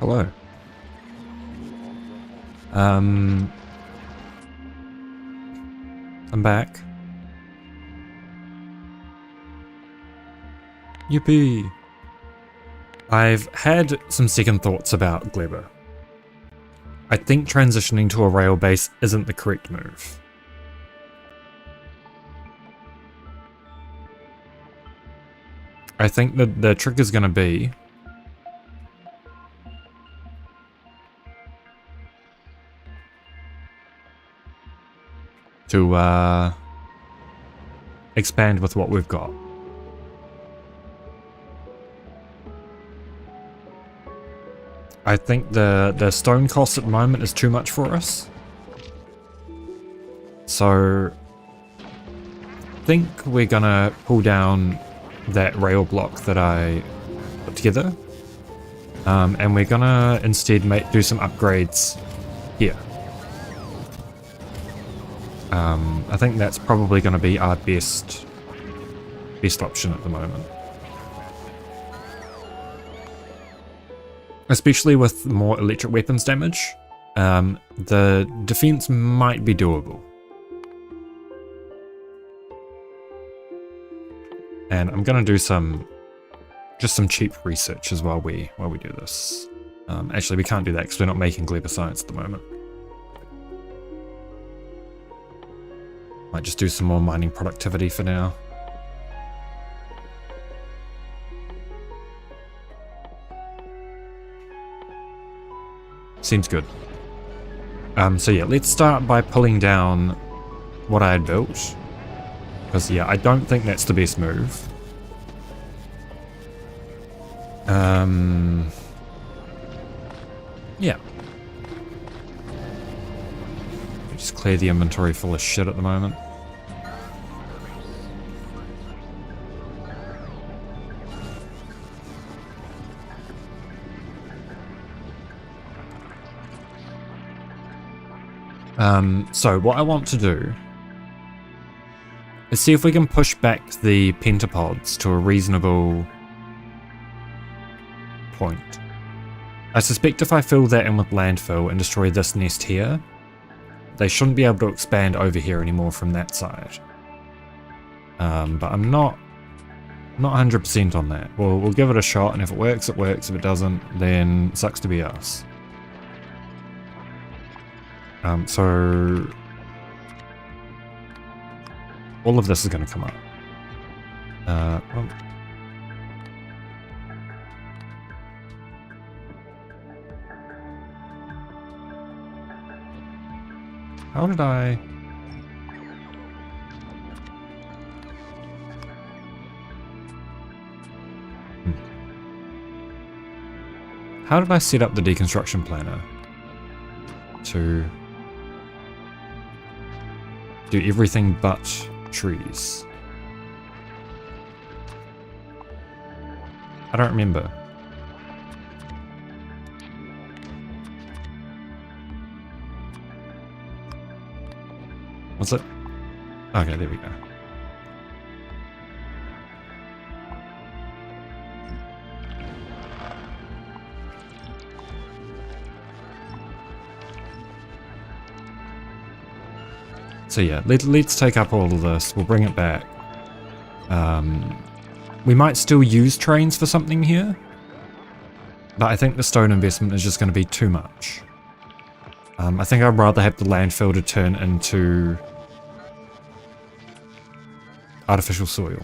Hello. I'm back. Yippee! I've had some second thoughts about Gleba. I think transitioning to a rail base isn't the correct move. I think that the trick is going to be to expand with what we've got. I think the stone cost at the moment is too much for us. So I think we're gonna pull down that rail block that I put together. And we're gonna instead do some upgrades here. I think that's probably gonna be our best option at the moment. Especially with more electric weapons damage, the defense might be doable. And I'm gonna do just some cheap research as while we do this. Actually, we can't do that because we're not making Gleba science at the moment. Might just do some more mining productivity for now. Seems good. So yeah, let's start by pulling down what I had built. Because yeah, I don't think that's the best move. Yeah. Just clear the inventory full of shit at the moment. So what I want to do is see if we can push back the pentapods to a reasonable point. I suspect if I fill that in with landfill and destroy this nest here, they shouldn't be able to expand over here anymore from that side. But I'm not 100% on that. We'll give it a shot, and if it works, it works. If it doesn't, then sucks to be us. So all of this is going to come up. Well, how did I... How did I set up the deconstruction planner to do everything but trees? I don't remember. What's it? Okay, there we go. So yeah, let's take up all of this. We'll bring it back. We might still use trains for something here, but I think the stone investment is just going to be too much. I think I'd rather have the landfill to turn into artificial soil.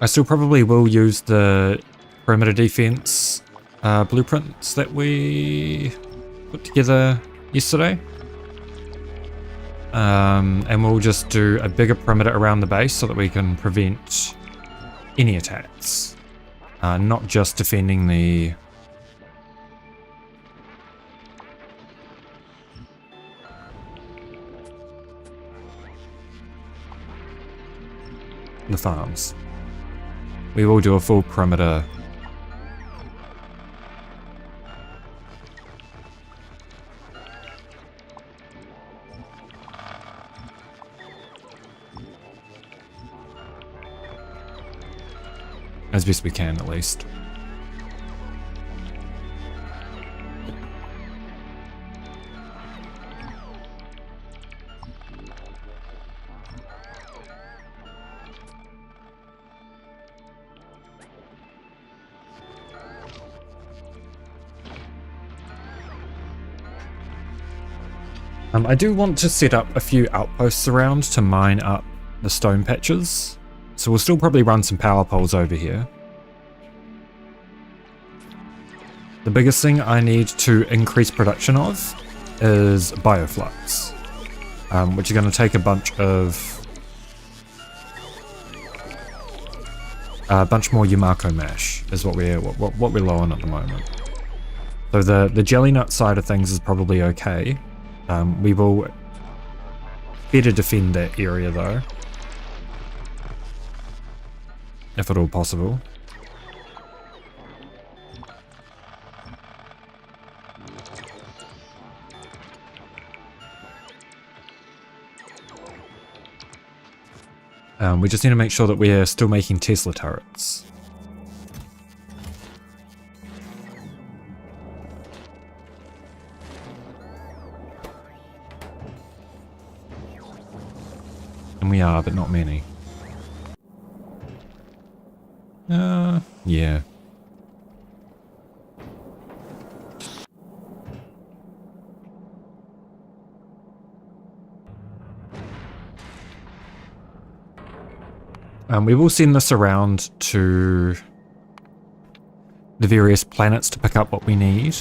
I still probably will use the perimeter defense blueprints that we put together yesterday. And we'll just do a bigger perimeter around the base so that we can prevent any attacks. Not just defending the farms. We will do a full perimeter best we can, at least. I do want to set up a few outposts around to mine up the stone patches, so we'll still probably run some power poles over here. The biggest thing I need to increase production of is bioflux, which is going to take a bunch more Yumako mash is what we're low on at the moment. So the jelly nut side of things is probably okay. We will better defend that area though, if at all possible. We just need to make sure that we're still making Tesla turrets. And we are, but not many. Yeah. We will send this around to the various planets to pick up what we need.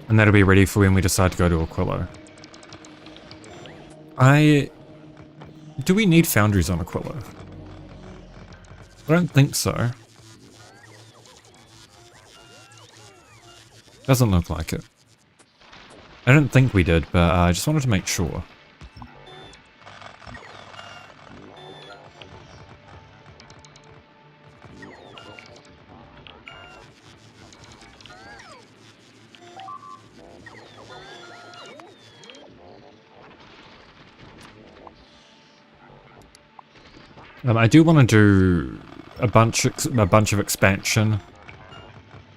And that'll be ready for when we decide to go to Aquilo. Do we need foundries on Aquilo? I don't think so. Doesn't look like it. I don't think we did, but I just wanted to make sure. I do want to do a bunch of expansion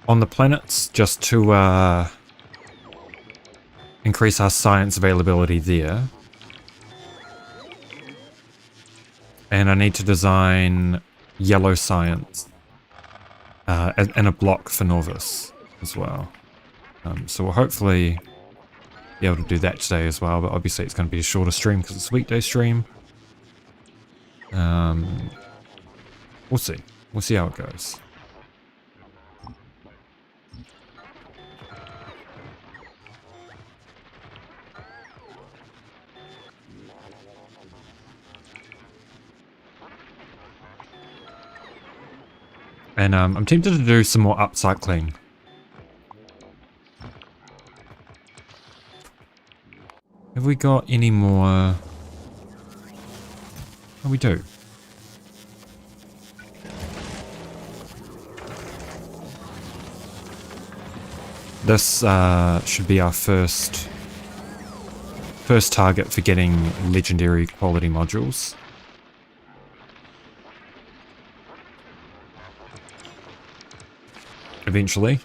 on the planets just to increase our science availability there. And I need to design yellow science and a block for Novus as well. So we'll hopefully be able to do that today as well, but obviously it's going to be a shorter stream because it's a weekday stream. We'll see. We'll see how it goes. And I'm tempted to do some more upcycling. Have we got any more? Oh, we do. This should be our first target for getting legendary quality modules. Eventually.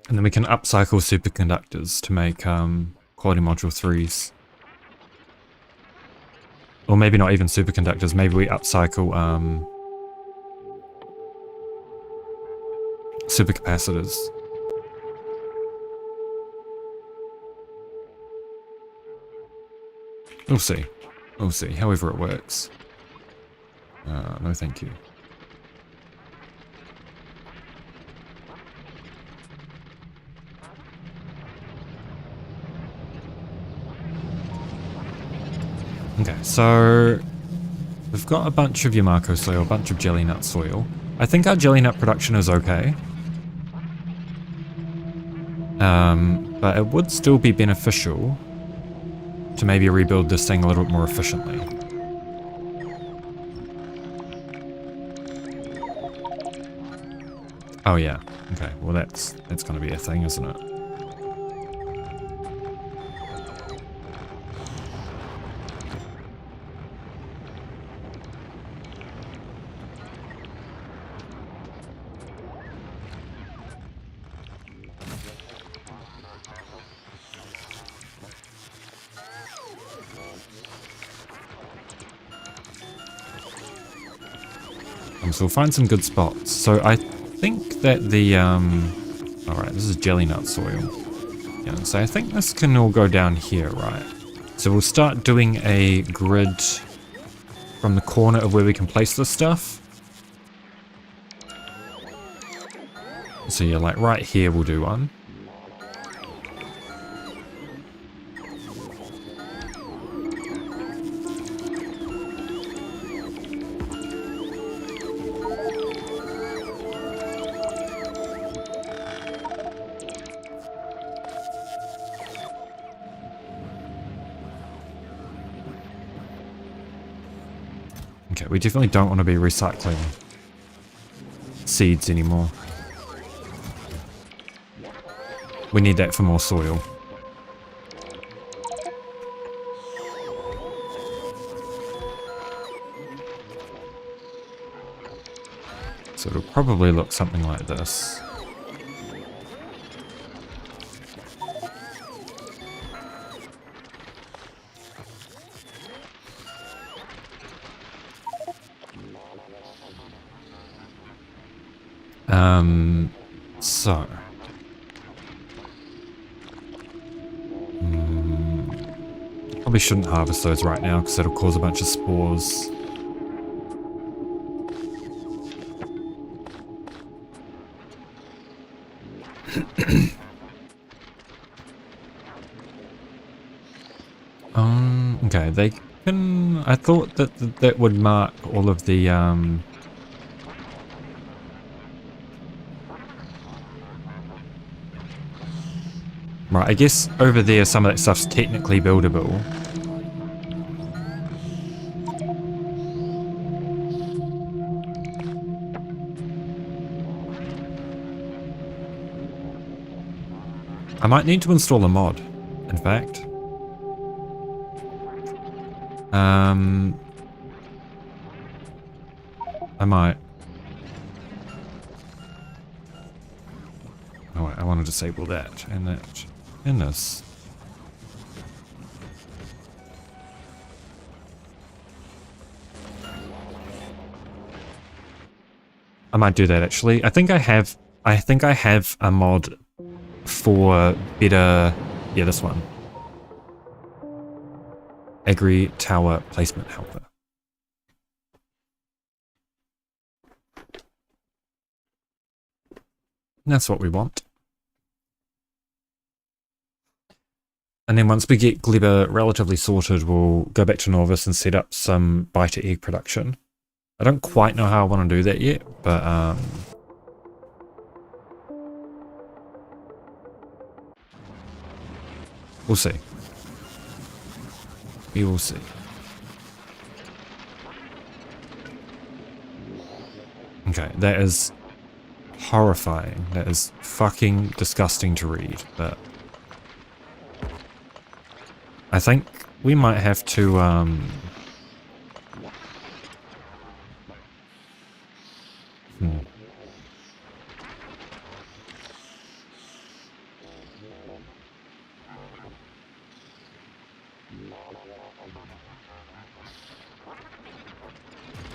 And then we can upcycle superconductors to make quality module 3s. Or maybe not even superconductors, maybe we upcycle supercapacitors. We'll see. We'll see, however it works. No thank you. Okay, so we've got a bunch of Yamako soil, a bunch of jelly nut soil. I think our jelly nut production is okay. But it would still be beneficial to maybe rebuild this thing a little bit more efficiently. Oh yeah, okay, well that's gonna be a thing, isn't it? So we'll find some good spots. So I think that the, alright, this is jelly nut soil. Yeah, so I think this can all go down here, right? So we'll start doing a grid from the corner of where we can place this stuff. So yeah, like right here we'll do one. Okay, we definitely don't want to be recycling seeds anymore. We need that for more soil. So it'll probably look something like this. So. Probably shouldn't harvest those right now because it'll cause a bunch of spores. Okay, they can... I thought that that would mark all of the, Right, I guess over there some of that stuff's technically buildable. I might need to install a mod, in fact. I might. Oh wait, I want to disable that, and this. I might do that actually. I think I have a mod for better, yeah, this one. Agri Tower Placement Helper. That's what we want. And then once we get Gleba relatively sorted, we'll go back to Norvis and set up some biter egg production. I don't quite know how I want to do that yet, but we'll see. We will see. Okay, that is horrifying. That is fucking disgusting to read, but I think we might have to,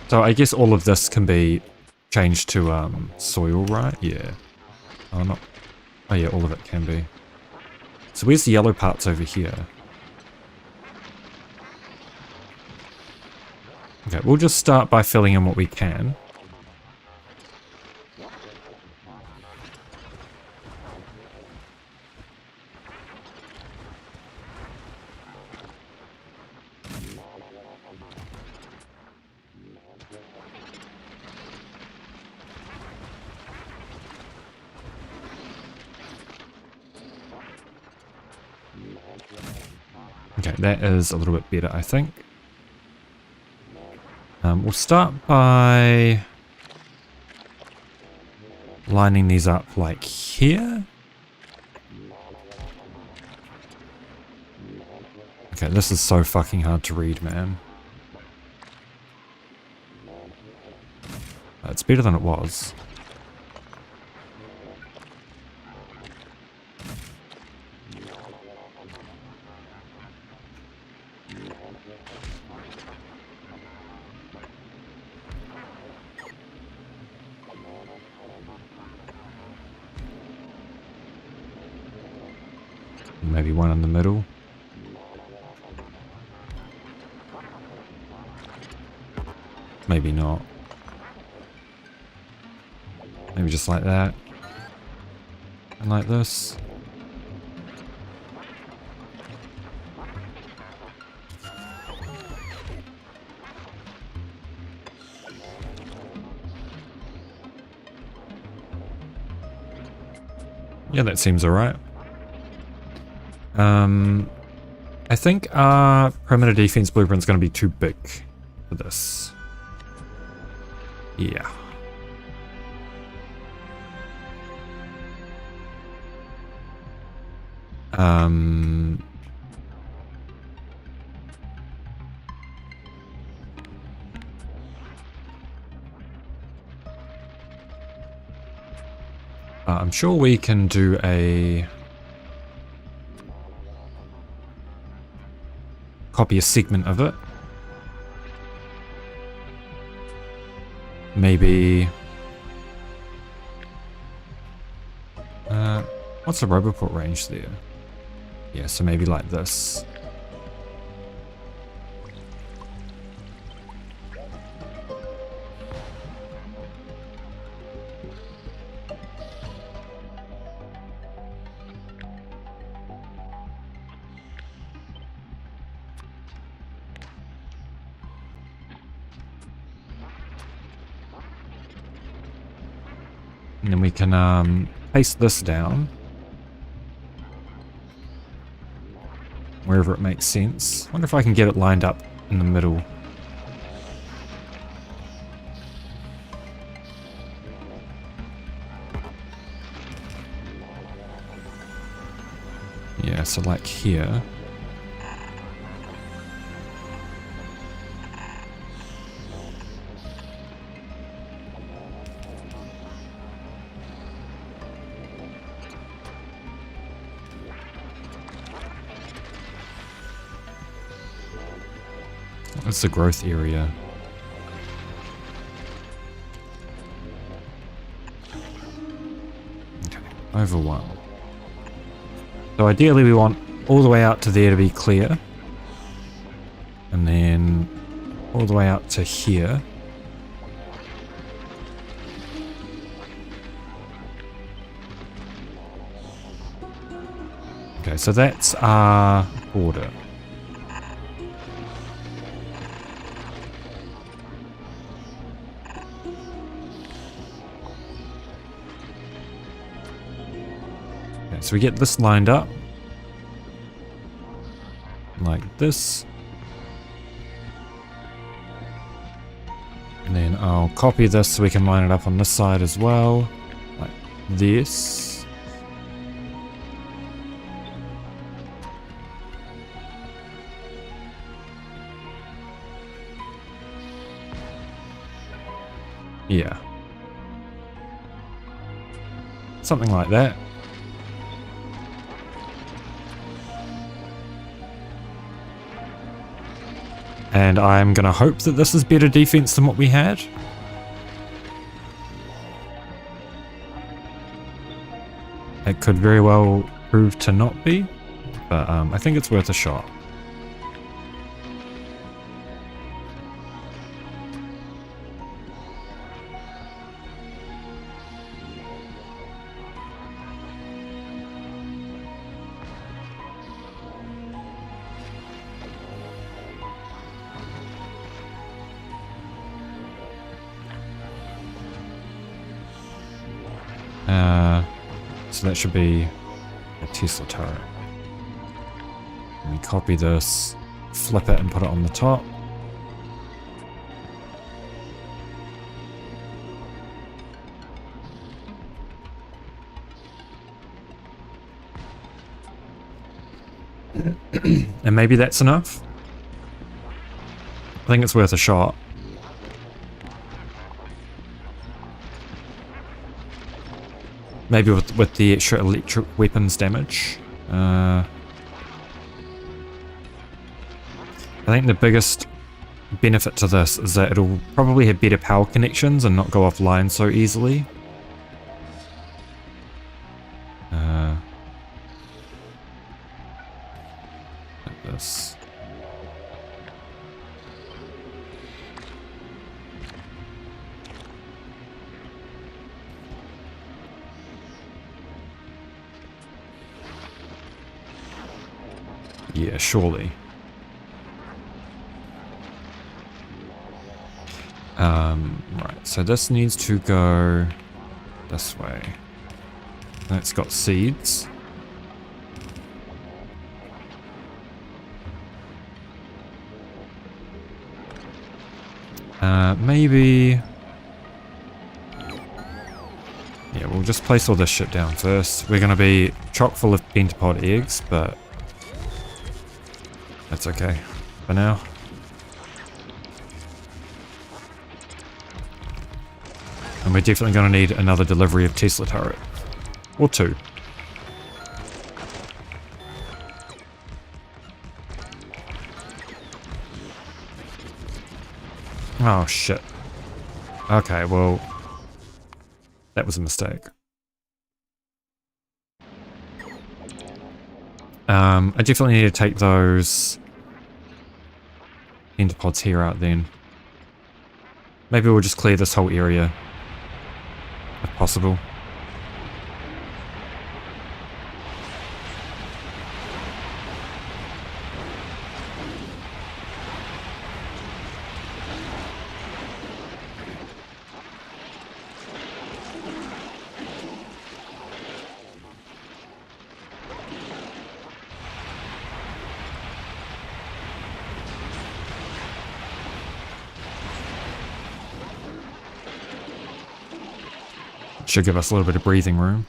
So I guess all of this can be changed to soil, right? Yeah. Oh, not. Oh yeah, all of it can be. So where's the yellow parts over here? Okay, we'll just start by filling in what we can. Okay, that is a little bit better, I think. We'll start by lining these up like here. Okay, this is so fucking hard to read, man. It's better than it was. Maybe one in the middle. Maybe not. Maybe just like that. And like this. Yeah, that seems alright. I think our perimeter defense blueprint is going to be too big for this. Yeah. I'm sure we can do copy a segment of it. Maybe... what's the roboport range there? Yeah, so maybe like this. And then we can paste this down wherever it makes sense. Wonder if I can get it lined up in the middle. Yeah, so like here. What's the growth area? Okay, over 1. So ideally we want all the way out to there to be clear. And then all the way out to here. Okay, so that's our border. So we get this lined up like this, and then I'll copy this so we can line it up on this side as well, like this. Yeah, something like that. And I'm going to hope that this is better defense than what we had. It could very well prove to not be, but I think it's worth a shot. So that should be a Tesla turret. Let me copy this, flip it and put it on the top. And maybe that's enough. I think it's worth a shot. Maybe with the extra electric weapons damage. I think the biggest benefit to this is that it'll probably have better power connections and not go offline so easily. Like this. Yeah, surely. Right, so this needs to go this way. It's got seeds. Maybe... Yeah, we'll just place all this shit down first. We're gonna be chock full of pentapod eggs, but... that's okay for now. And we're definitely going to need another delivery of Tesla turret. Or two. Oh shit. Okay, well... that was a mistake. I definitely need to take those enterpods here out then. Maybe we'll just clear this whole area. If possible. Should give us a little bit of breathing room.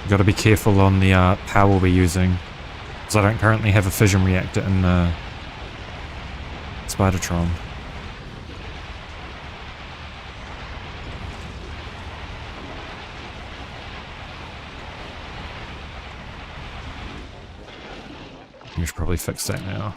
Got to be careful on the power we're using, because I don't currently have a fission reactor in Spidertron. We should probably fix that now.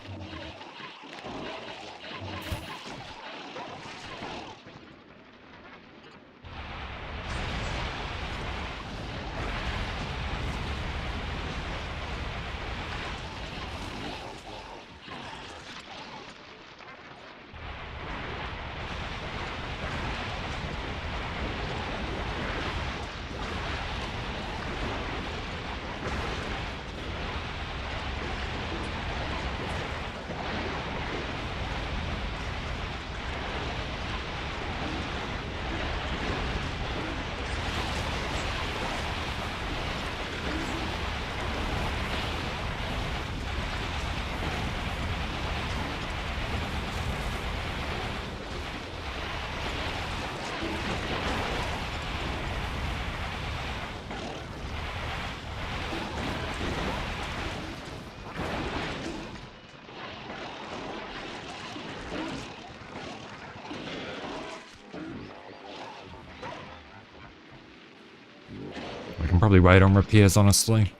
Probably wait on repairs, honestly.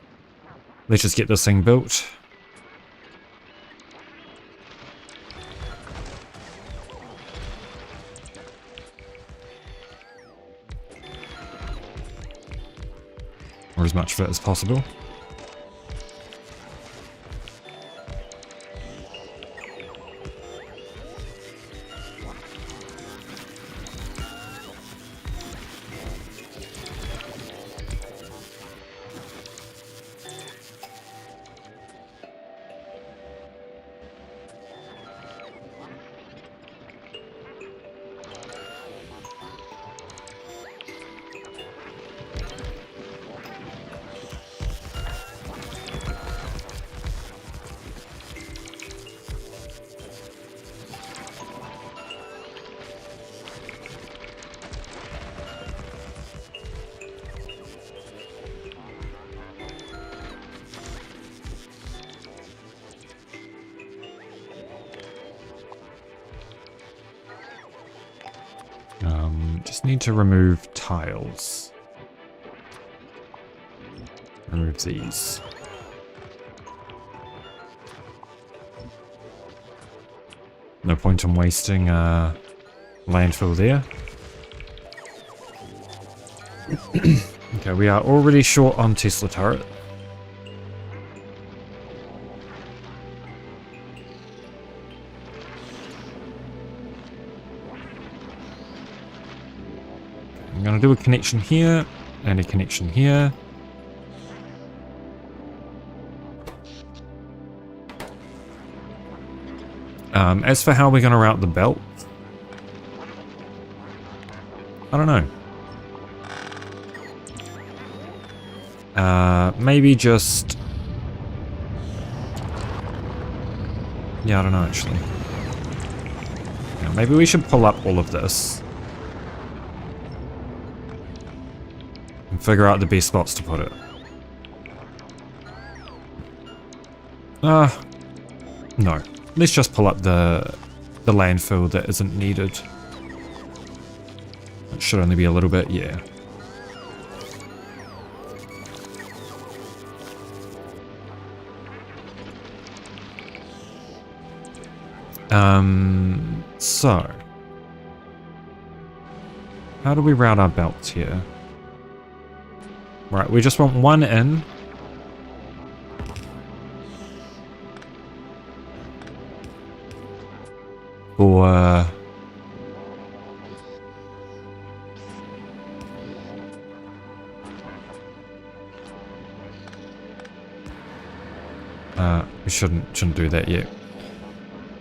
Let's just get this thing built. Or as much of it as possible. Just need to remove tiles. Remove these. No point in wasting landfill there. Okay, we are already short on Tesla turret. I'm going to do a connection here and a connection here. As for how we're going to route the belt, I don't know. Maybe just... Yeah, I don't know actually. Yeah, maybe we should pull up all of this. And figure out the best spots to put it. No. Let's just pull up the landfill that isn't needed. It should only be a little bit, yeah. So. How do we route our belts here? Right, we just want one in. For... we shouldn't do that yet.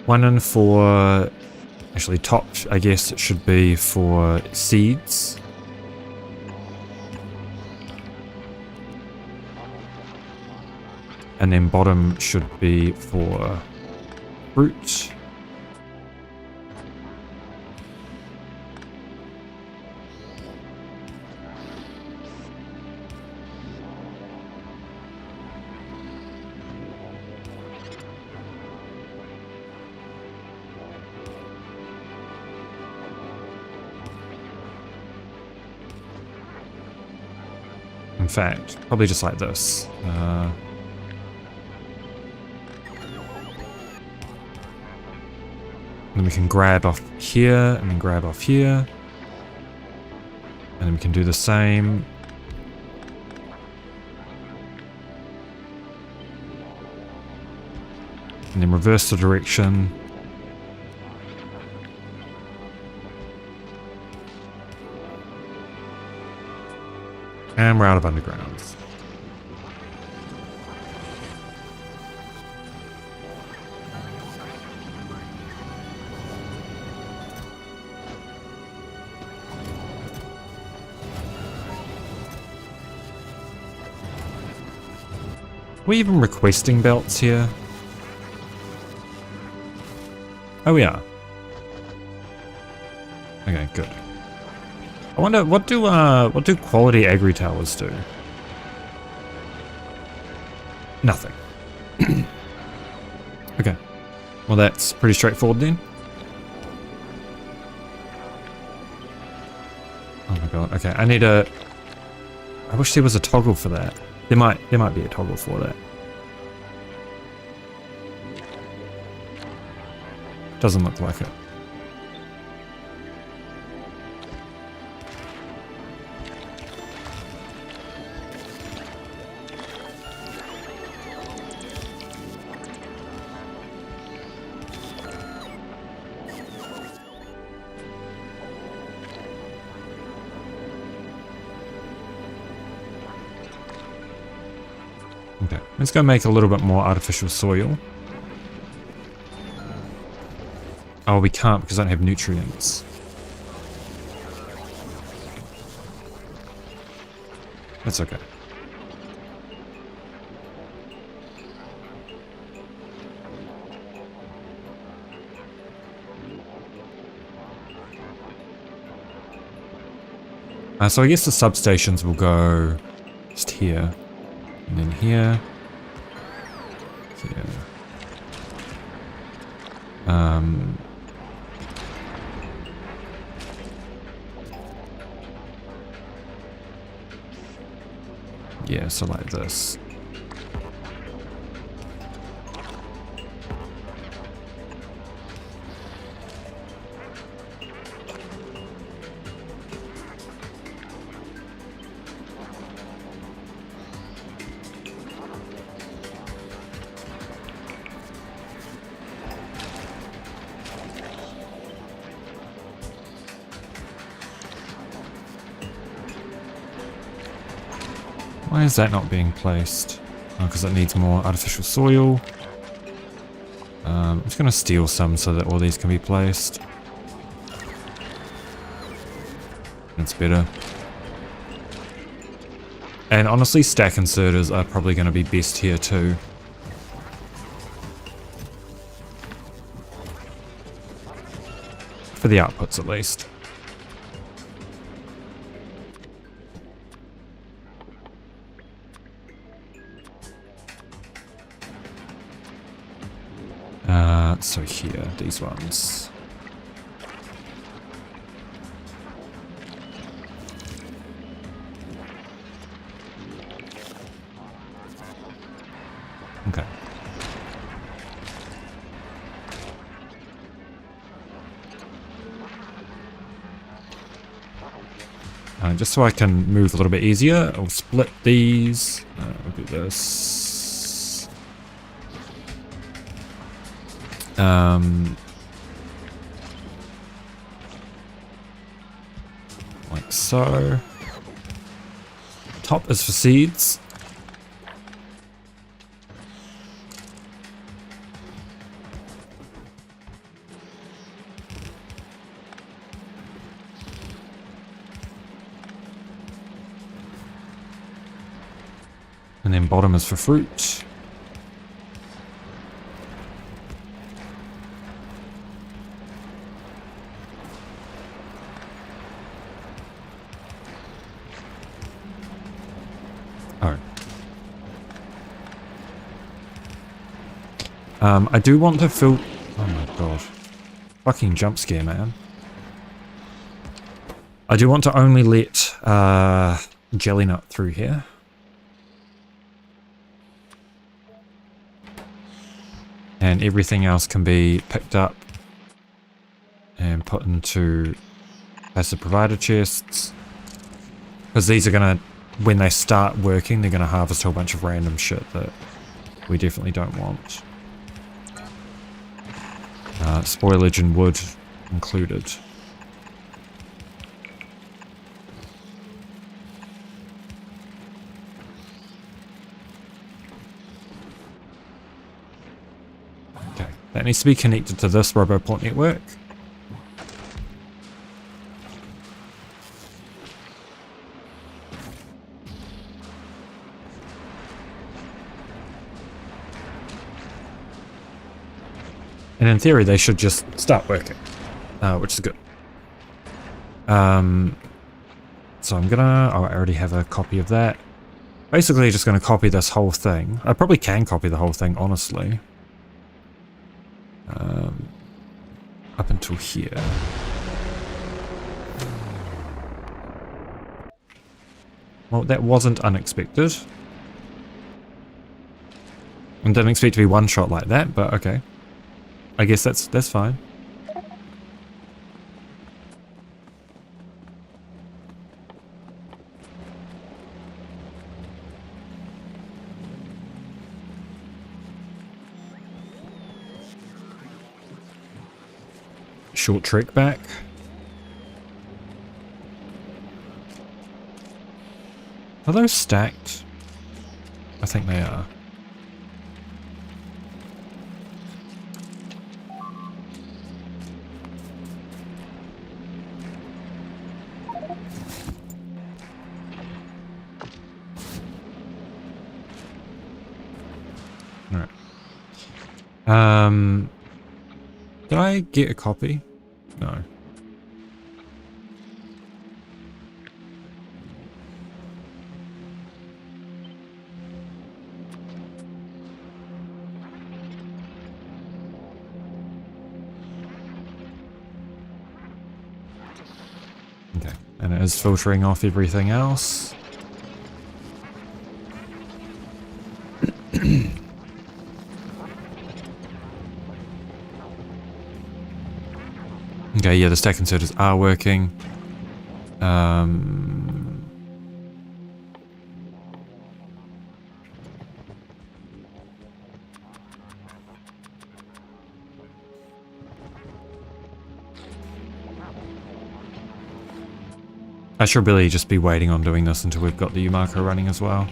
One in for... Actually, top, I guess it should be for seeds. And then bottom should be for fruit. In fact, probably just like this. Then we can grab off here, and then grab off here. And then we can do the same. And then reverse the direction. And we're out of undergrounds. Are we even requesting belts here? Oh, we are. Okay, good. I wonder what do quality agri towers do? Nothing. Okay. Well, that's pretty straightforward then. Oh my god. Okay, I need a... I wish there was a toggle for that. There might be a toggle for that. Doesn't look like it. Okay, let's go make a little bit more artificial soil. Oh, we can't because I don't have nutrients. That's okay. So I guess the substations will go just here. And then here. Here. Yeah, so like this. Why is that not being placed? Oh, because it needs more artificial soil. I'm just going to steal some so that all these can be placed. That's better. And honestly, stack inserters are probably going to be best here too. For the outputs at least. So here, these ones. Okay. Just so I can move a little bit easier, I'll split these. I'll do this. Like so. Top is for seeds. And then bottom is for fruit. I do want to fill... Oh my god. Fucking jump scare, man. I do want to only let jelly nut through here. And everything else can be picked up and put into passive provider chests. Because these are going to, when they start working, they're going to harvest a whole bunch of random shit that we definitely don't want. Spoilage and wood included. Okay, that needs to be connected to this RoboPort network. And in theory, they should just start working, which is good. So I'm gonna... Oh, I already have a copy of that. Basically, just gonna copy this whole thing. I probably can copy the whole thing, honestly. Up until here. Well, that wasn't unexpected. I didn't expect to be one shot like that, but okay. I guess that's fine. Short trek back. Are those stacked? I think they are. Did I get a copy? No. Okay, and it is filtering off everything else. Okay, yeah, the stack inserters are working. I should really just be waiting on doing this until we've got the Yumako running as well.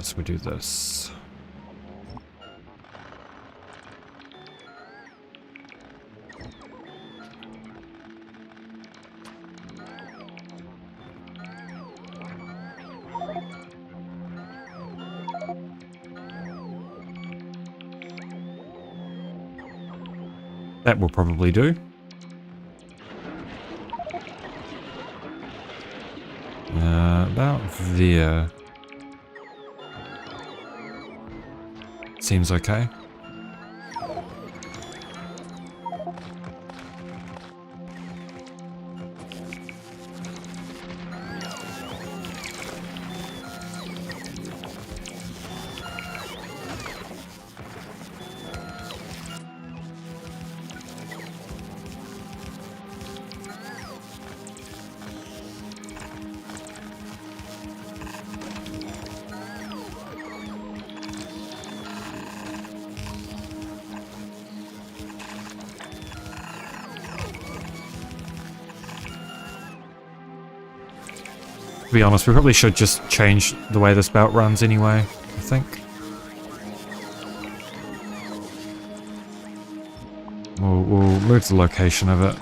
So we do this. That will probably do. About there. Seems okay. To be honest, we probably should just change the way this belt runs anyway, I think. We'll move the location of it.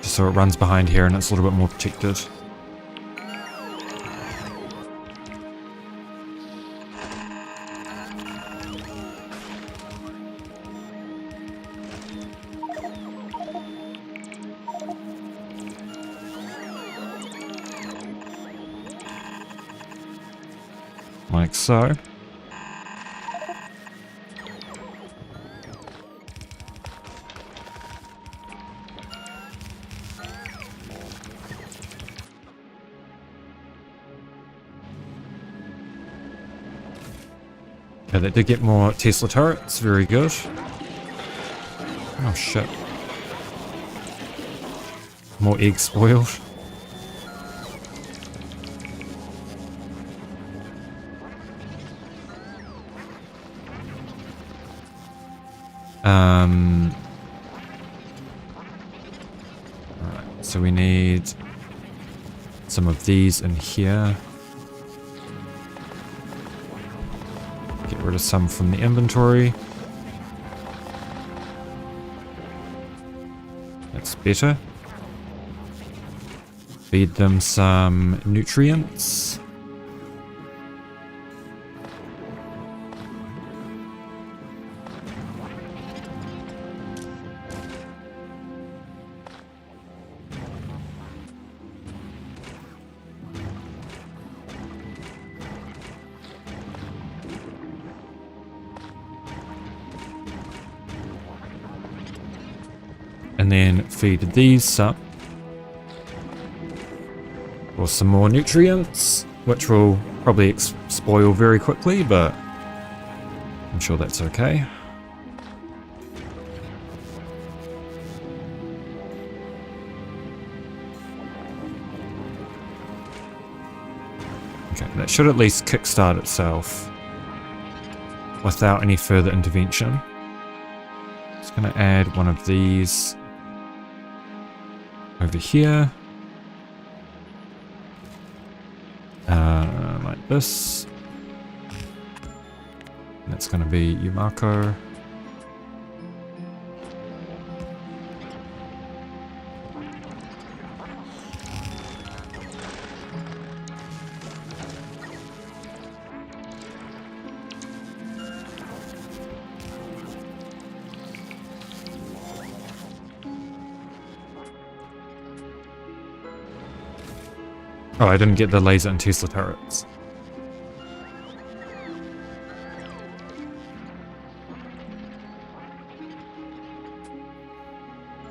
Just so it runs behind here and it's a little bit more protected. Like so. Okay, that did get more Tesla turrets, very good. Oh shit. More eggs spoiled. Alright, so we need some of these in here. Get rid of some from the inventory. That's better. Feed them some nutrients. And then feed these some. Or some more nutrients, which will probably spoil very quickly, but I'm sure that's okay. Okay, that should at least kickstart itself without any further intervention. Just going to add one of these over here. Like this. And that's going to be Yumako. Oh, I didn't get the laser and Tesla turrets.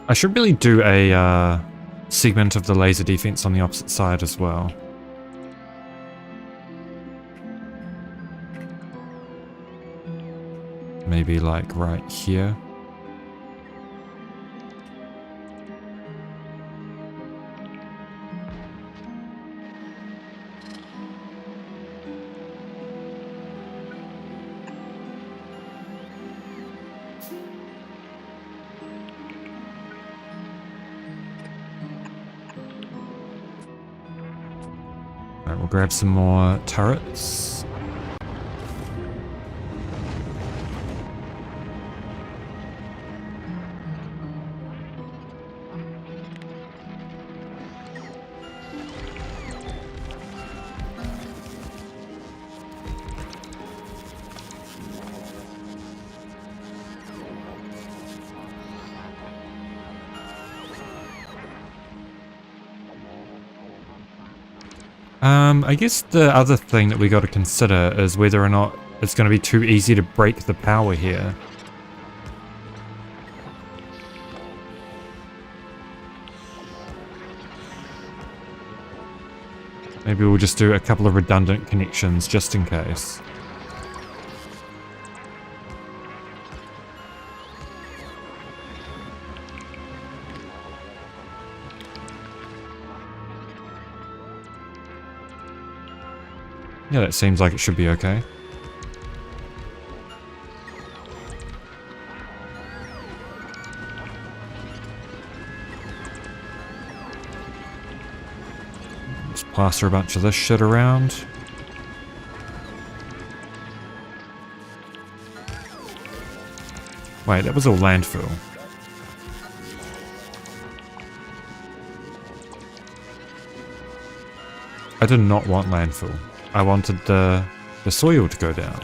I should really do a segment of the laser defense on the opposite side as well. Maybe like right here. Alright, we'll grab some more turrets. I guess the other thing that we got to consider is whether or not it's going to be too easy to break the power here. Maybe we'll just do a couple of redundant connections just in case. Yeah, that seems like it should be okay. Just plaster a bunch of this shit around. Wait, that was all landfill. I did not want landfill. I wanted the soil to go down.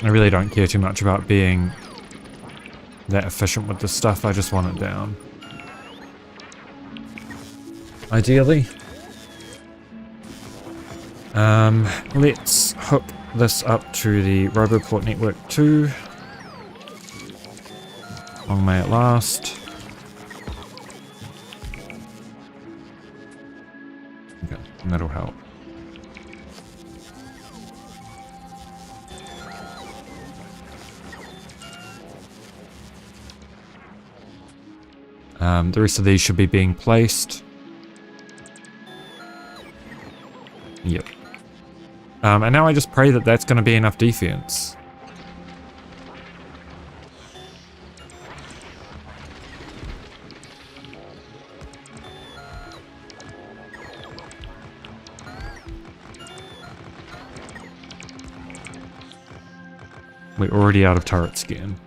I really don't care too much about being that efficient with this stuff, I just want it down. Ideally. Let's hook this up to the Roboport network too. Long may it last. Okay, and that'll help. The rest of these should be being placed. Yep. And now I just pray that that's going to be enough defense. We're already out of turrets again.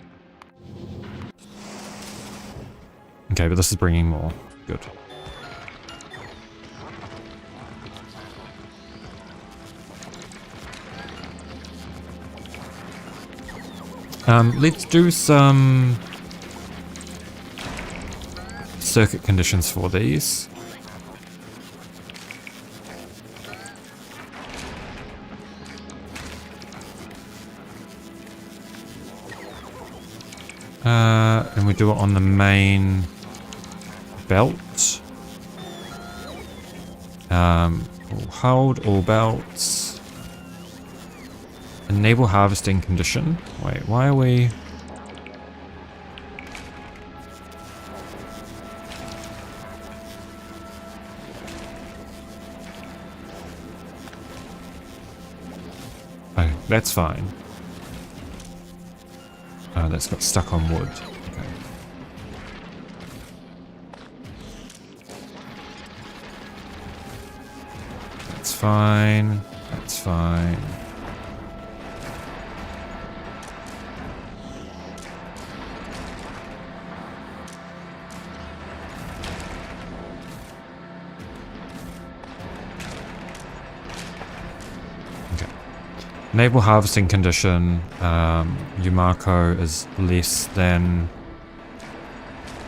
Okay, but this is bringing more. Good. Let's do some circuit conditions for these. And we do it on the main belt. We'll hold all belts. Enable harvesting condition. Wait, why are we... Oh, that's fine. Oh, that's got stuck on wood. Okay. That's fine. That's fine. Enable harvesting condition, Yumako is less than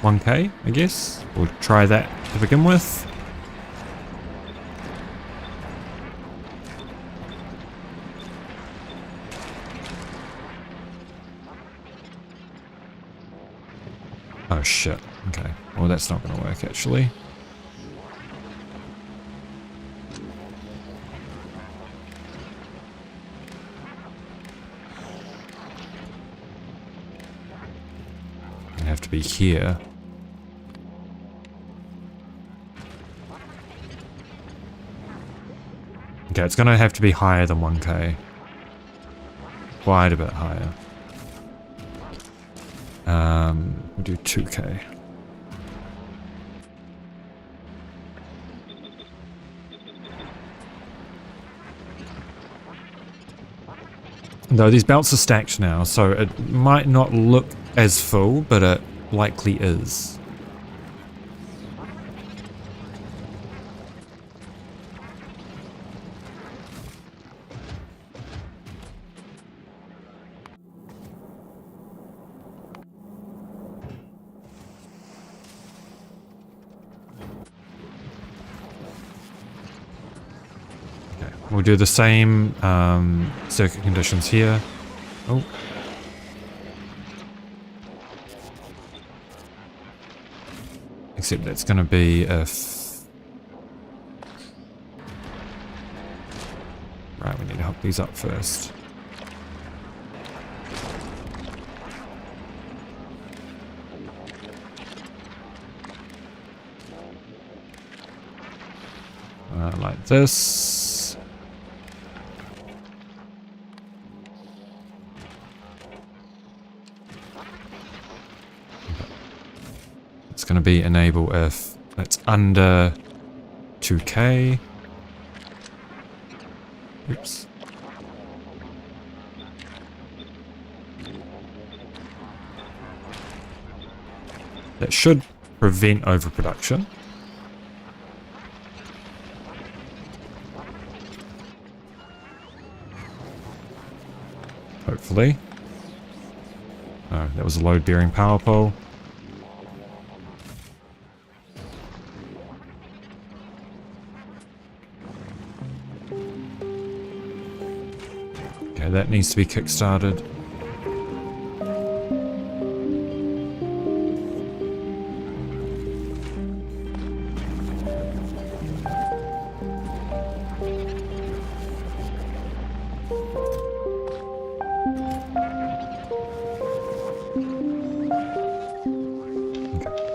1k, I guess. We'll try that to begin with. Oh shit. Okay. Well, that's not going to work actually. I have to be here. Okay, it's going to have to be higher than 1k. Quite a bit higher. We'll do 2k. Though these belts are stacked now, so it might not look as full, but it likely is. We'll do the same circuit conditions here. Oh. Except that's going to be if... Right, we need to hook these up first. Like this. It's going to be enable if it's under 2k. Oops. That should prevent overproduction. Hopefully. Oh, that was a load bearing power pole. Okay, that needs to be kick-started.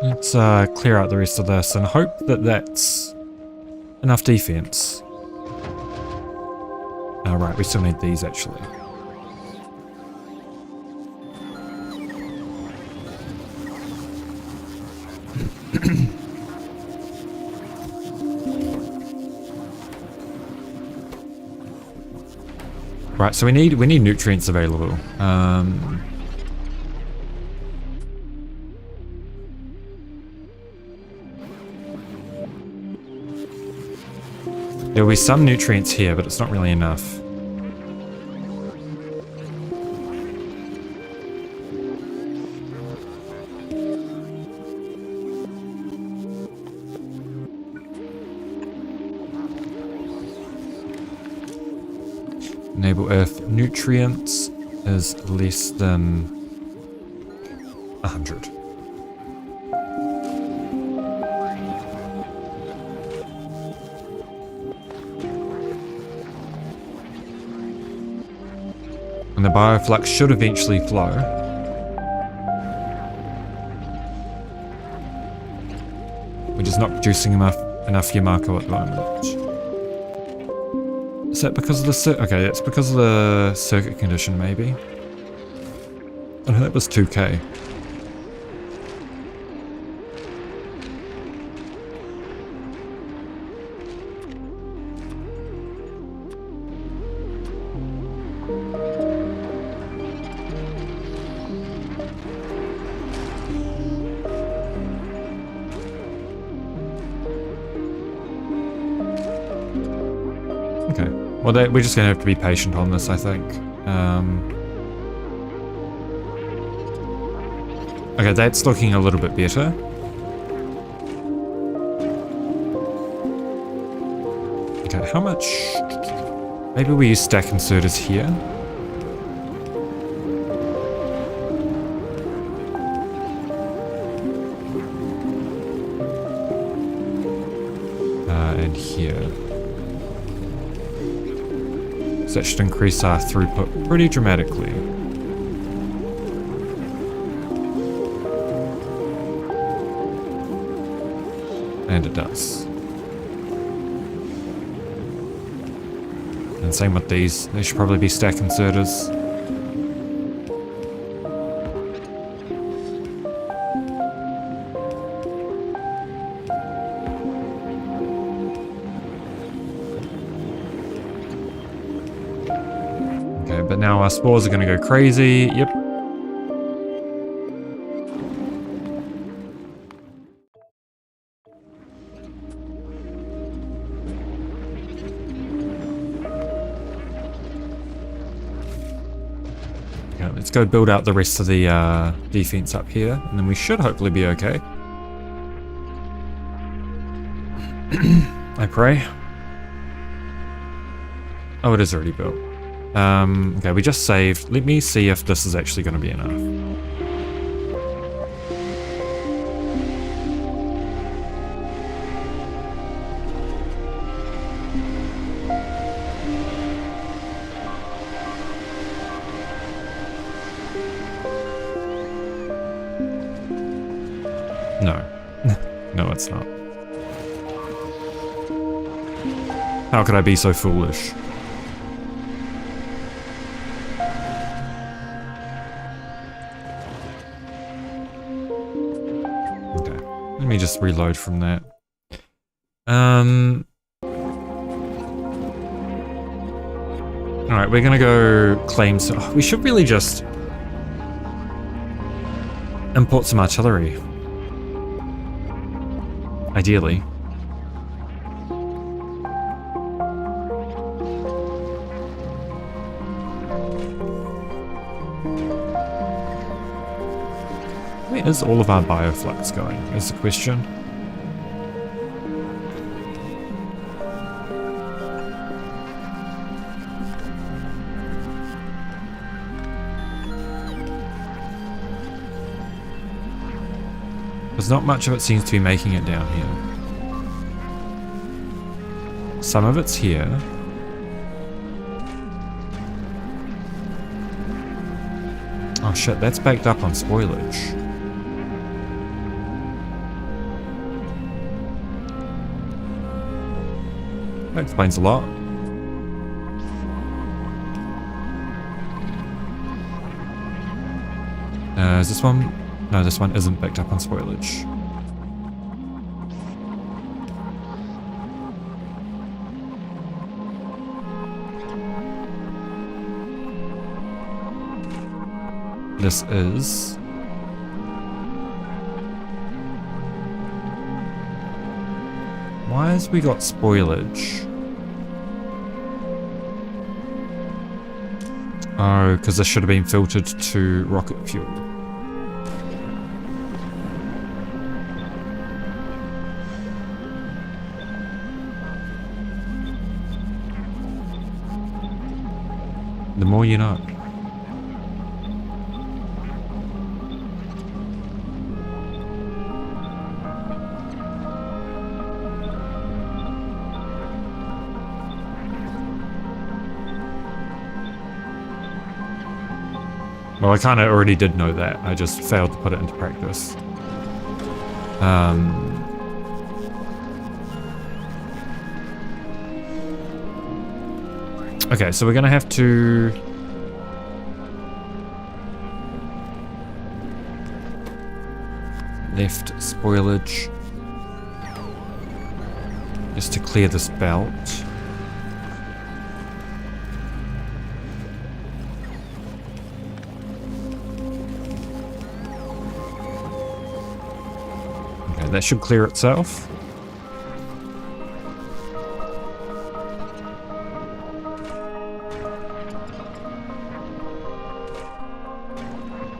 Let's clear out the rest of this and hope that that's enough defense. Right, we still need these actually. Right, so we need nutrients available. There will be some nutrients here, but it's not really enough. Enable Earth nutrients is less than 100. And the bioflux should eventually flow. We're just not producing enough Yamako at the moment. Is that because of the okay, it's because of the circuit condition, maybe. Oh, that was 2k. Okay. Well, we're just going to have to be patient on this, I think. Okay, that's looking a little bit better. Okay, how much... Maybe we use stack inserters here. in here. So that should increase our throughput pretty dramatically. And it does. And same with these. They should probably be stack inserters. Okay, but now our spores are going to go crazy. Yep. Let's go build out the rest of the defense up here, and then we should hopefully be okay. I pray. Oh, it is already built. Okay, we just saved. Let me see if this is actually going to be enough. No. No, it's not. How could I be so foolish? Okay. Let me just reload from that. Alright, we're gonna go claim some... Oh, we should really just import some artillery. Ideally. Where is all of our bioflux going, is the question. Because not much of it seems to be making it down here. Some of it's here. Oh shit, that's backed up on spoilage. That explains a lot. Is this one? No, this one isn't backed up on spoilage. This is... Why has we got spoilage? Oh, because this should have been filtered to rocket fuel. The more you know. Well, I kind of already did know that. I just failed to put it into practice. Okay, so we're going to have to... Left spoilage. Just to clear this belt. Okay, that should clear itself.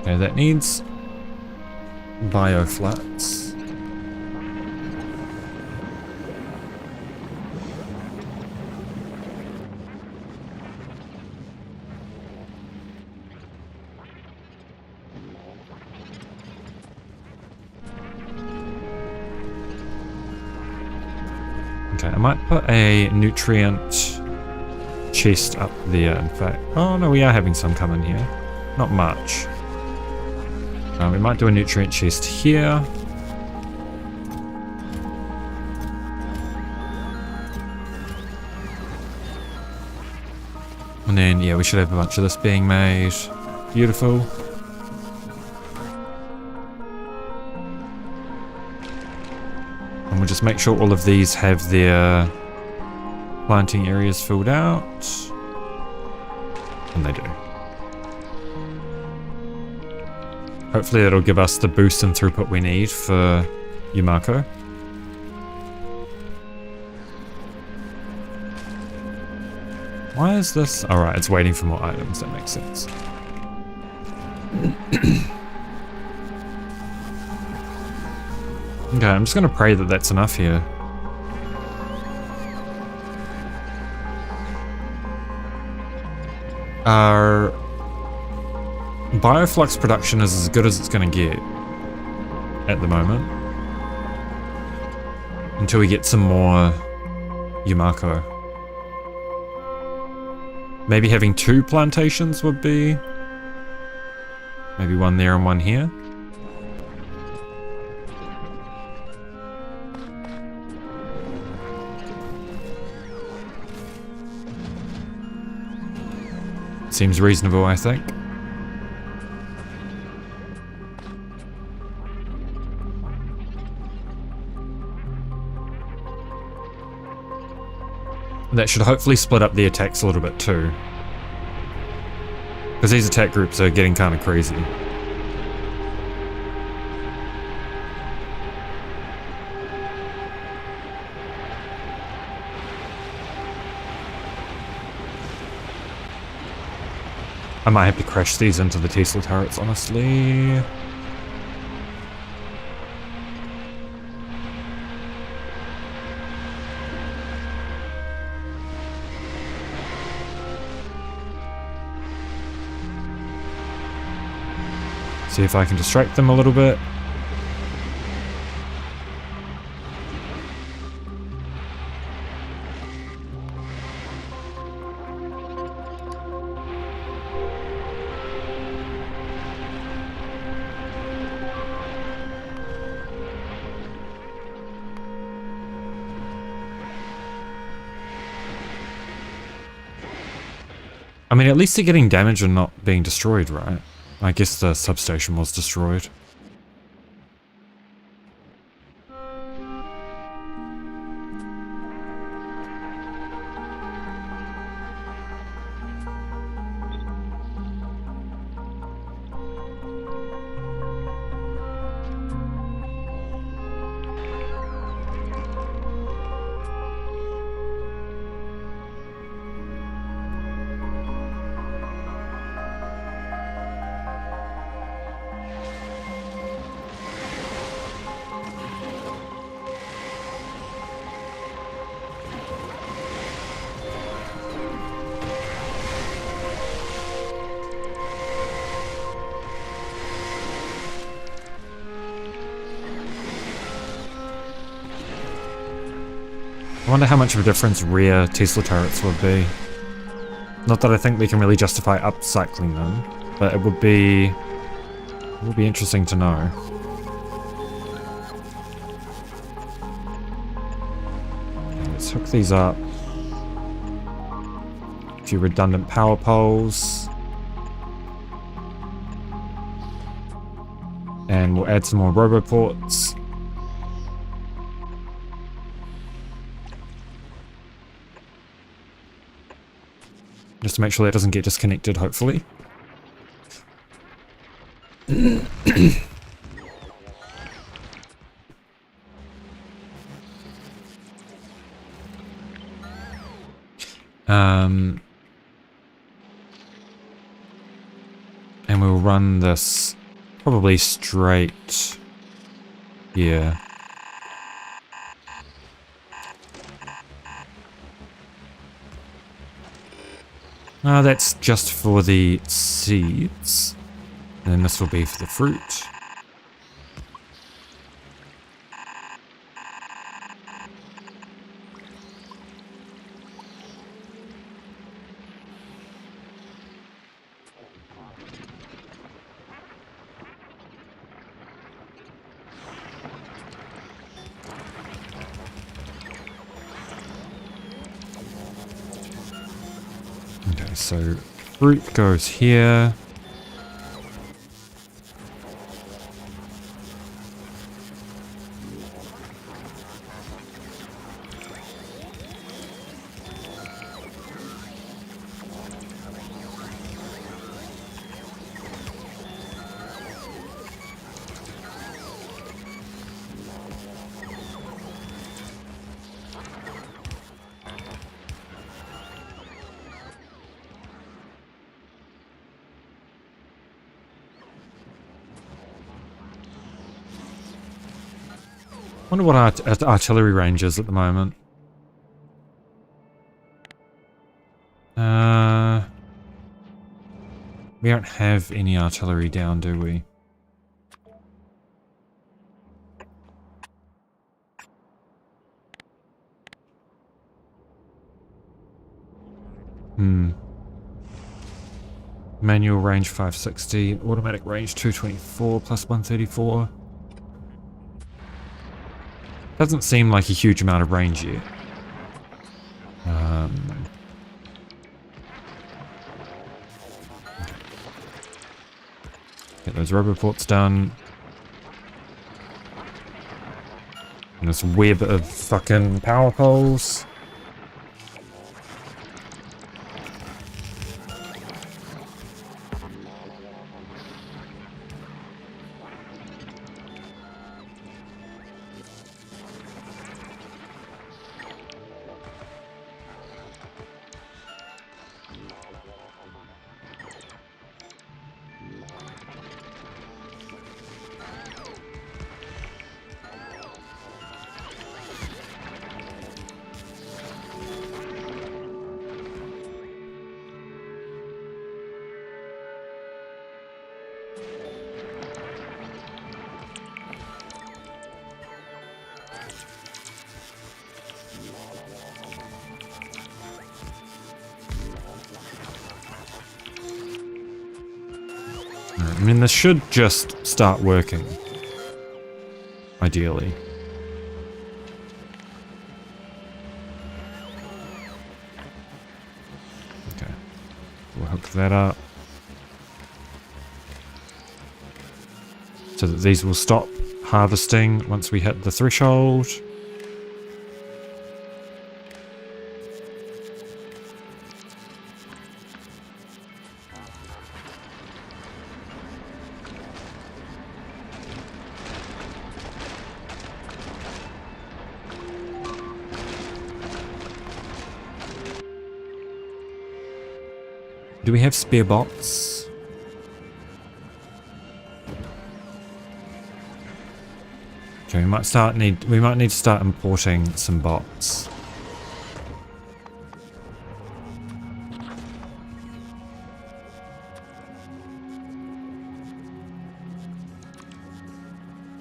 Okay, that needs bioflats. Okay, I might put a nutrient chest up there, in fact. Oh no, we are having some come in here. Not much. We might do a nutrient chest here. And then, yeah, we should have a bunch of this being made. Beautiful. And we'll just make sure all of these have their planting areas filled out. And they do. Hopefully that'll give us the boost in throughput we need for Yumako. Why is this? Alright, it's waiting for more items, that makes sense. Okay, I'm just gonna pray that that's enough here. Our bioflux production is as good as it's gonna get at the moment. Until we get some more Yumako. Maybe having 2 plantations would be... Maybe one there and one here. Seems reasonable, I think. That should hopefully split up the attacks a little bit too. Because these attack groups are getting kind of crazy. I might have to crash these into the Tesla turrets, honestly. See if I can distract them a little bit. I mean, at least they're getting damaged and not being destroyed, right? I guess the substation was destroyed. I wonder how much of a difference rear Tesla turrets would be. Not that I think we can really justify upcycling them, but it would be interesting to know. Okay, let's hook these up. A few redundant power poles. And we'll add some more roboports. Just to make sure that doesn't get disconnected, hopefully. And we'll run this probably straight here. That's just for the seeds. And then this will be for the fruit. Okay, so fruit goes here. Wonder what our artillery range is at the moment. We don't have any artillery down, do we? Manual range 560, automatic range 224 plus 134. Doesn't seem like a huge amount of range yet. Get those rubber ports done. And this web of fucking power poles. I mean, this should just start working. Ideally. Okay. We'll hook that up. So that these will stop harvesting once we hit the threshold. Do we have spare bots? Okay, we might need to start importing some bots.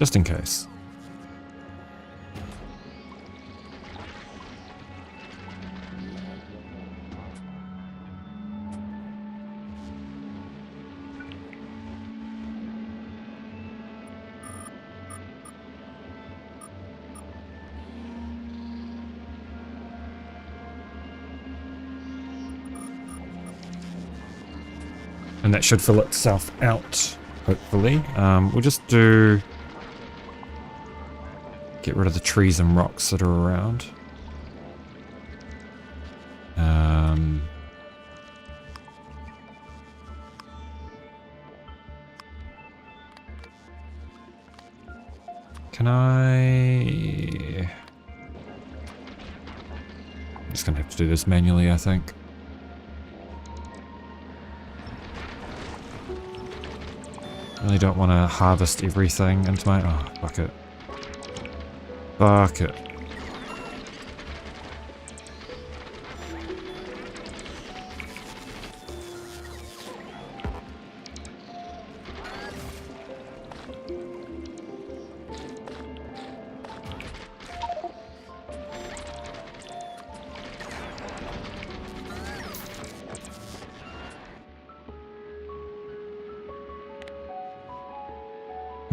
Just in case. And that should fill itself out, hopefully. We'll just get rid of the trees and rocks that are around. Can I... I'm just gonna have to do this manually, I think. Really don't want to harvest everything into my... Oh, bucket. Bucket.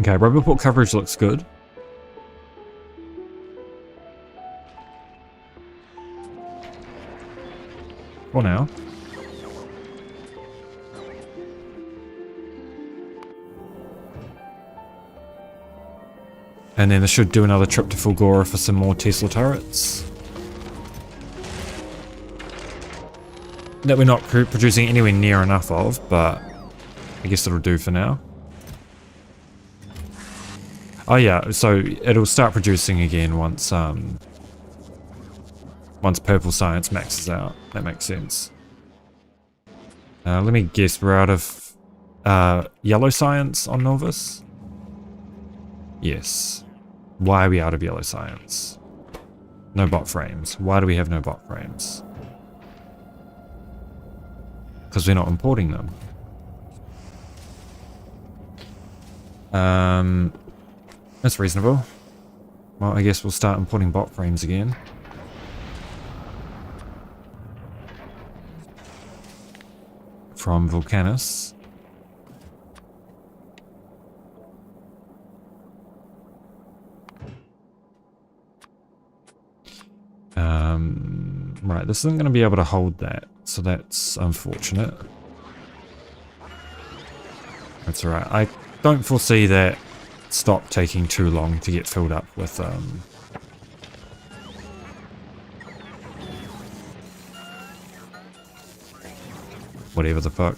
Okay, rubber port coverage looks good. For now. And then this should do another trip to Fulgora for some more Tesla turrets. That we're not producing anywhere near enough of, but I guess it'll do for now. Oh yeah, so it'll start producing again once once purple science maxes out. That makes sense. Let me guess, we're out of yellow science on Novus? Yes. Why are we out of yellow science? No bot frames. Why do we have no bot frames? Because we're not importing them. That's reasonable. Well, I guess we'll start importing bot frames again. From Vulcanus. Right, this isn't going to be able to hold that, so that's unfortunate. That's alright. I don't foresee that stop taking too long to get filled up with whatever the fuck.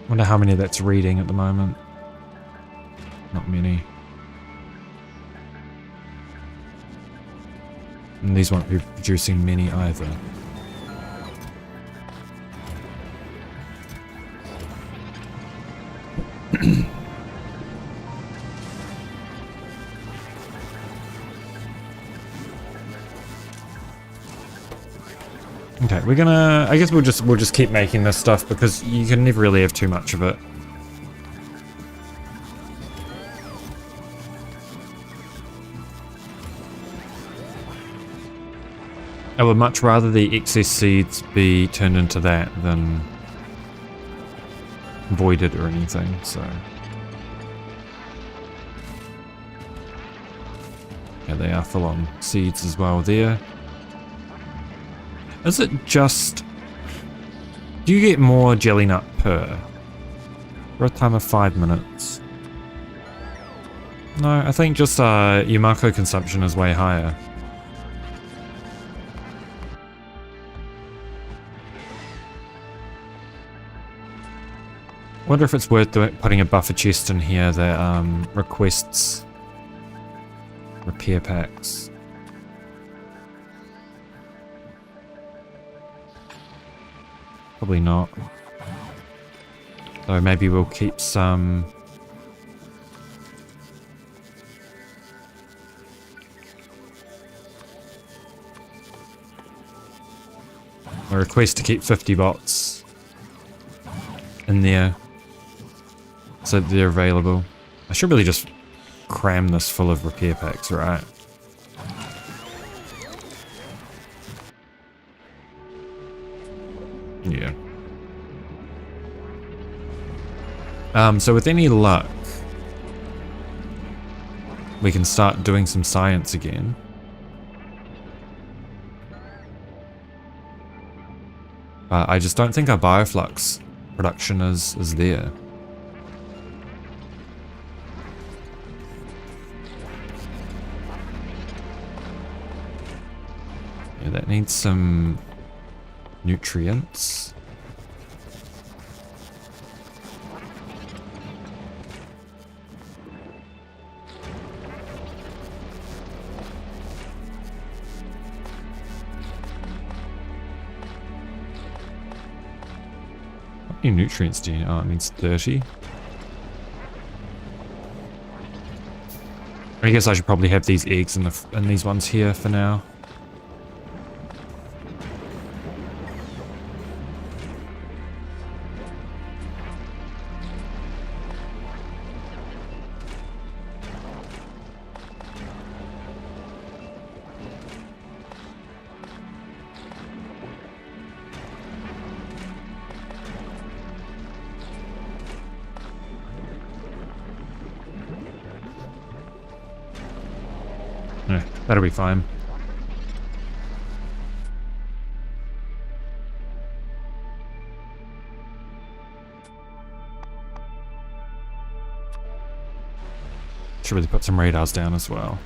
Wonder how many that's reading at the moment. Not many. And these won't be producing many either. Okay, we're gonna, I guess we'll just keep making this stuff because you can never really have too much of it. I would much rather the excess seeds be turned into that than voided or anything, so. Yeah, they are full on seeds as well there. Is it just... Do you get more jelly nut per? For a time of 5 minutes? No, I think just your Mako consumption is way higher. Wonder if it's worth putting a buffer chest in here that requests repair packs. Probably not. So maybe we'll keep some... A request to keep 50 bots in there so that they're available. I should really just cram this full of repair packs, right? Yeah. So with any luck, we can start doing some science again. But I just don't think our bioflux production is there. Yeah, that needs some nutrients. How many nutrients do you need? Oh, it needs 30. I guess I should probably have these eggs in these ones here for now. Yeah, that'll be fine. Should really put some radars down as well.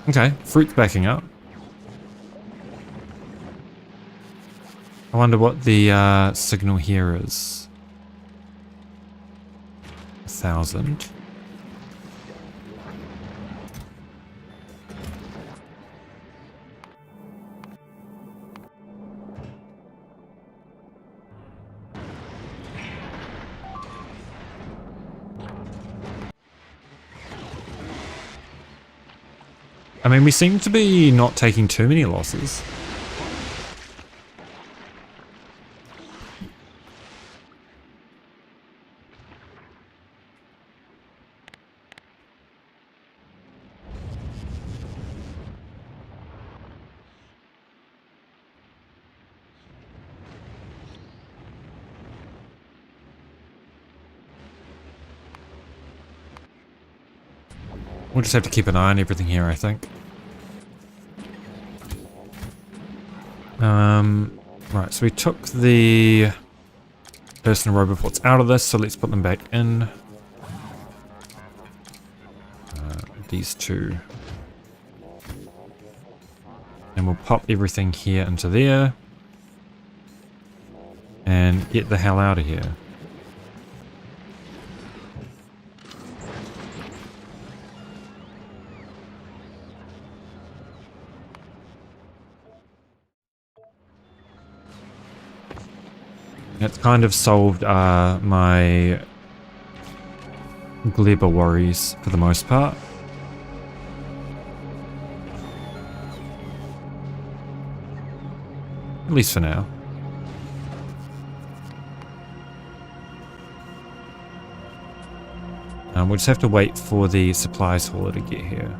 Okay, fruit's backing up. I wonder what the signal here is. 1,000. I mean, we seem to be not taking too many losses. We'll just have to keep an eye on everything here, I think. Right, so we took the personal roboports out of this, so let's put them back in. These two. And we'll pop everything here into there. And get the hell out of here. It's kind of solved my Gleba worries for the most part. At least for now. We'll just have to wait for the supplies hauler to get here.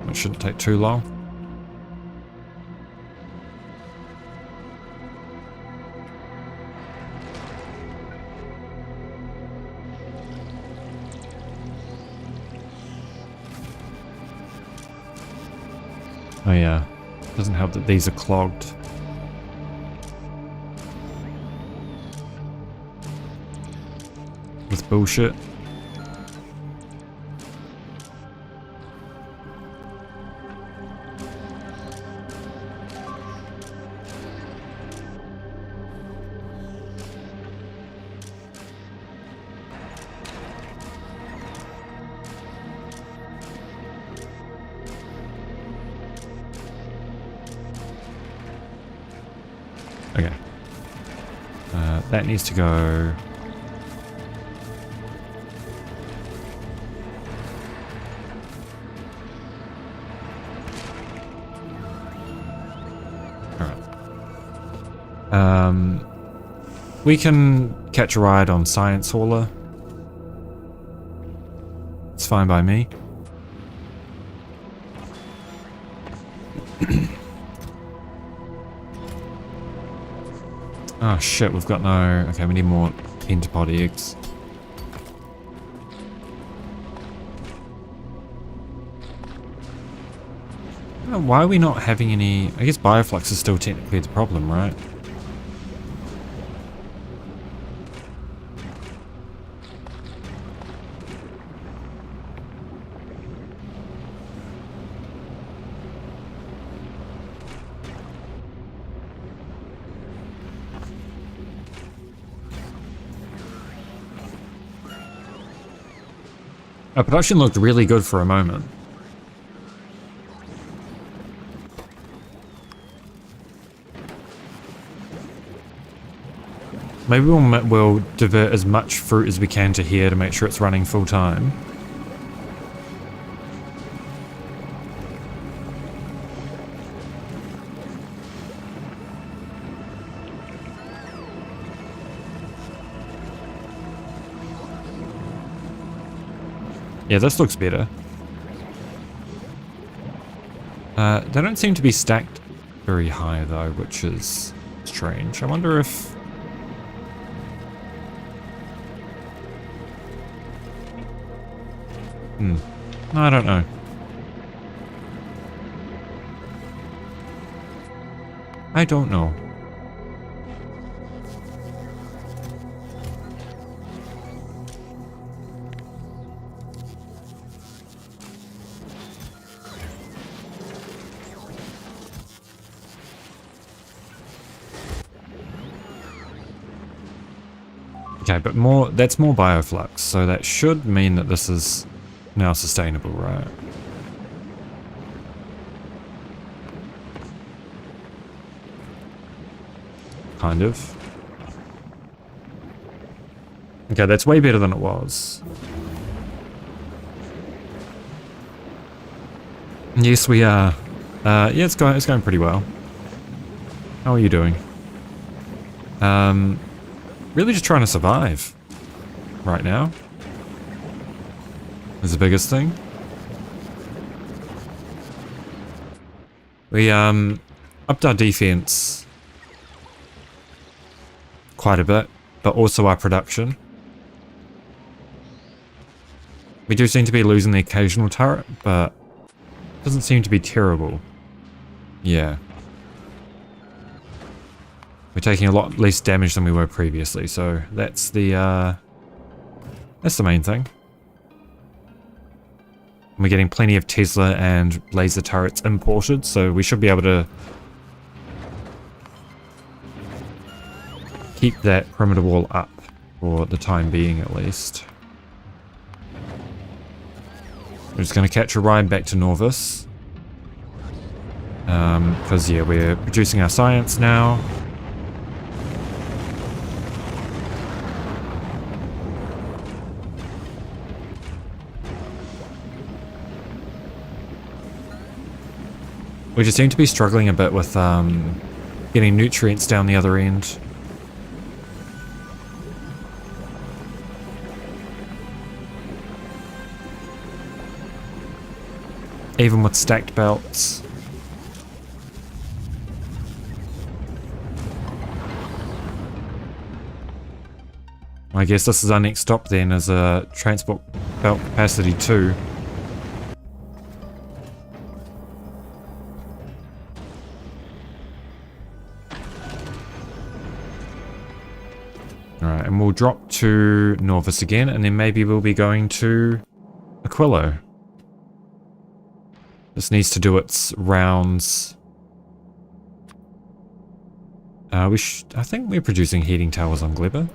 It shouldn't take too long. Oh yeah, doesn't help that these are clogged. With bullshit. Okay. That needs to go. Alright. We can catch a ride on Science Hauler. It's fine by me. Oh shit, we've got no... Okay, we need more pentapod eggs. know why are we not having any... I guess bioflux is still technically the problem, right? Our production looked really good for a moment. Maybe we'll divert as much fruit as we can to here to make sure it's running full time. Yeah, this looks better. They don't seem to be stacked very high though, which is strange. I wonder if... I don't know. I don't know. Okay, but that's more bioflux, so that should mean that this is now sustainable, right? Kind of. Okay, that's way better than it was. Yes, we are. Yeah, it's going pretty well. How are you doing? Really just trying to survive right now is the biggest thing. We upped our defense quite a bit, but also our production. We do seem to be losing the occasional turret, but it doesn't seem to be terrible. Yeah. We're taking a lot less damage than we were previously, so that's the main thing. We're getting plenty of Tesla and laser turrets imported, so we should be able to keep that perimeter wall up for the time being at least. We're just going to catch a ride back to Norvis. Because yeah, we're producing our science now. We just seem to be struggling a bit with getting nutrients down the other end. Even with stacked belts. I guess this is our next stop then, as a transport belt capacity 2. Alright, and we'll drop to Norvis again, and then maybe we'll be going to Aquilo. This needs to do its rounds. I think we're producing heating towers on Gleba.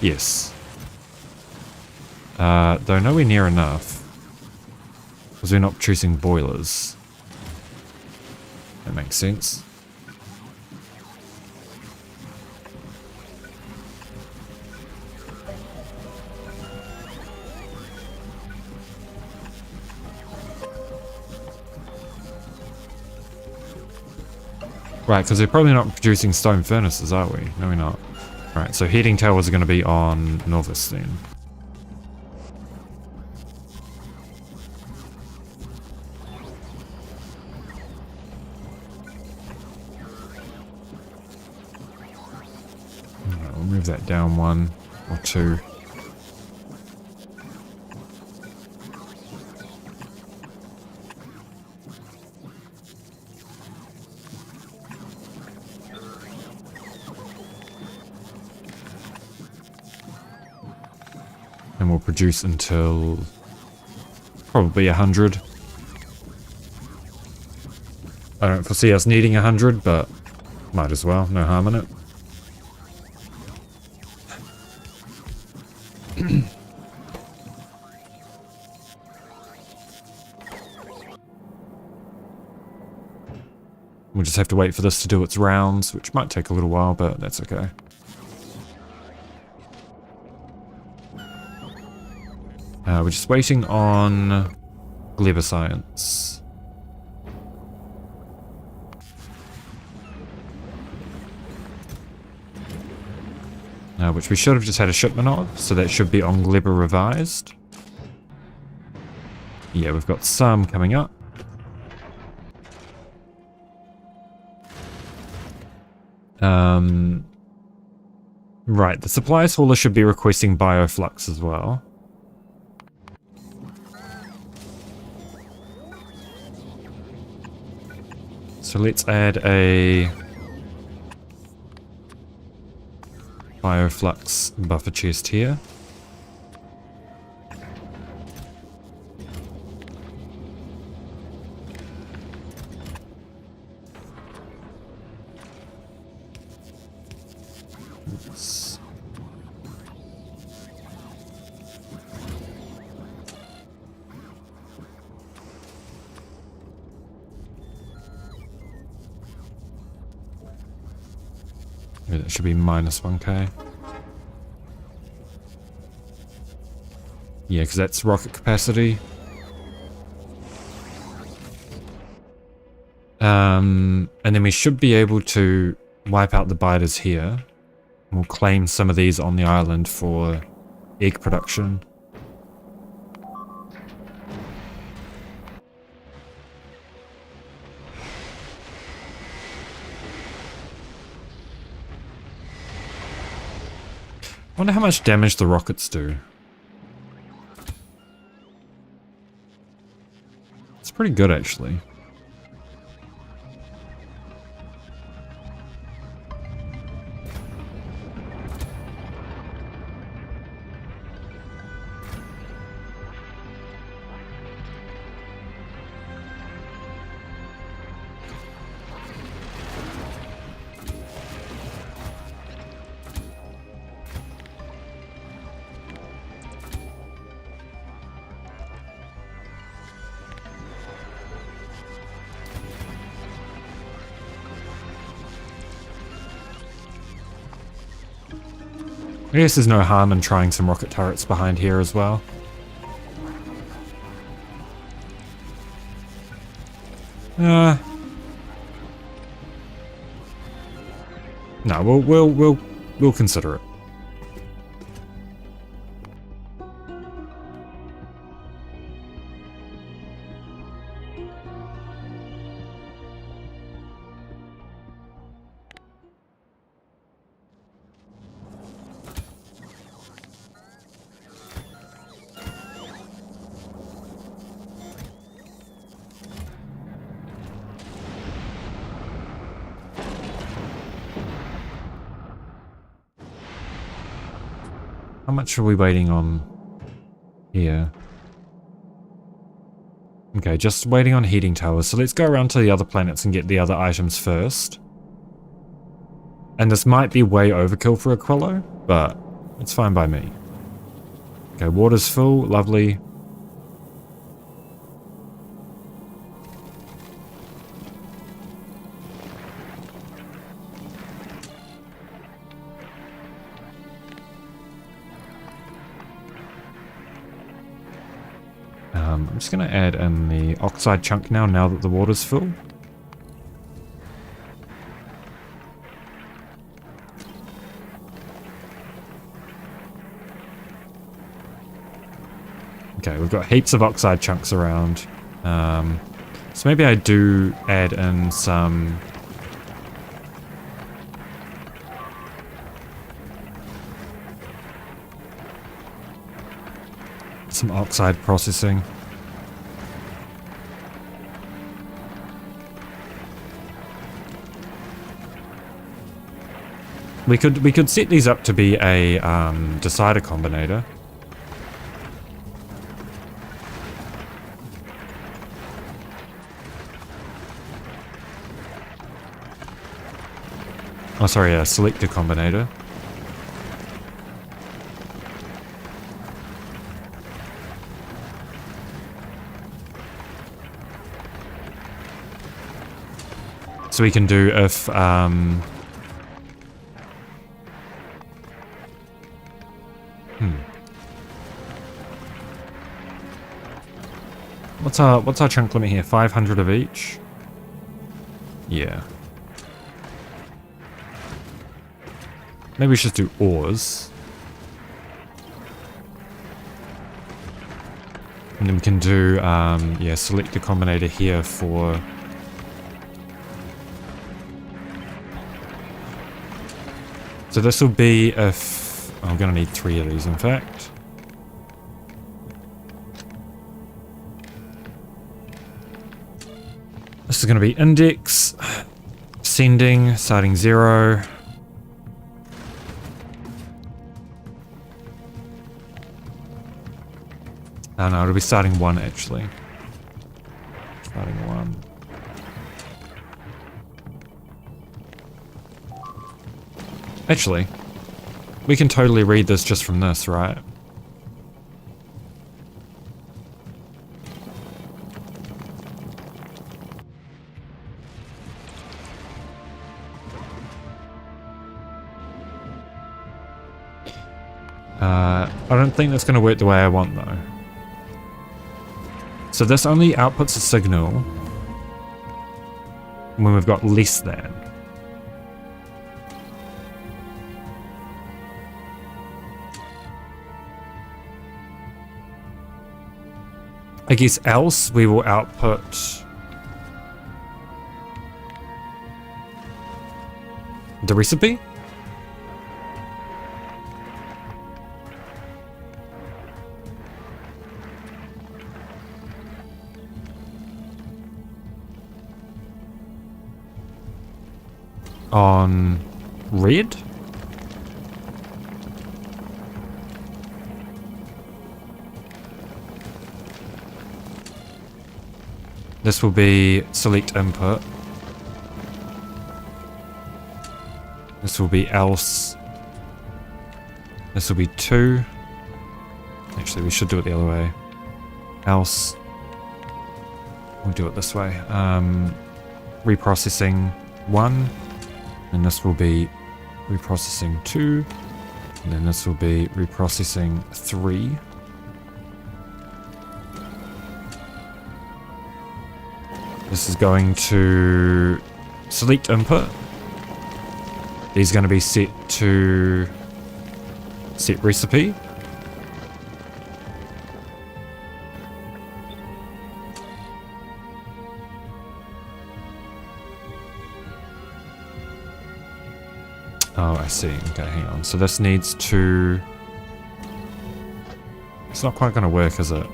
Yes. Though nowhere near enough. Because we're not producing boilers. That makes sense. Right, because we're probably not producing stone furnaces, are we? No, we're not. Alright, so heating towers are going to be on Norvis then. Alright, we'll move that down 1 or 2. And we'll produce until probably 100. I don't foresee us needing 100, but might as well. No harm in it. We'll just have to wait for this to do its rounds, which might take a little while, but that's okay. We're just waiting on Gleba science. Which we should have just had a shipment of, so that should be on Gleba revised. Yeah, we've got some coming up. Right, the supplies hauler should be requesting bioflux as well. So let's add a bioflux buffer chest here. That should be minus 1k. Yeah, because that's rocket capacity. And then we should be able to wipe out the biters here. We'll claim some of these on the island for egg production. I wonder how much damage the rockets do. It's pretty good, actually. I guess there's no harm in trying some rocket turrets behind here as well. No, we'll consider it. How much are we waiting on here? Okay, just waiting on heating towers. So let's go around to the other planets and get the other items first. And this might be way overkill for Aquilo, but it's fine by me. Okay, water's full, lovely. I'm just going to add in the oxide chunk now that the water's full. Okay, we've got heaps of oxide chunks around. So maybe I do add in some oxide processing. We could set these up to be a decider combinator. Oh, sorry, a selector combinator. So we can do if, What's our chunk limit here? 500 of each? Yeah. Maybe we should do ores. And then we can do, yeah, select the combinator here for... So this will be if... I'm going to need 3 of these, in fact. This is going to be index, sending, starting 0. Oh no, it'll be starting 1 actually. Starting 1. Actually, we can totally read this just from this, right? I don't think that's going to work the way I want though. So this only outputs a signal when we've got less than. I guess else we will output the recipe. On red? This will be select input. This will be else. This will be 2. Actually, we should do it the other way. Else. We'll do it this way. Reprocessing 1. And this will be reprocessing 2. And then this will be reprocessing 3. This is going to select input. These are going to be set to set recipe. Oh, I see. Okay, hang on. So this needs to... It's not quite going to work, is it?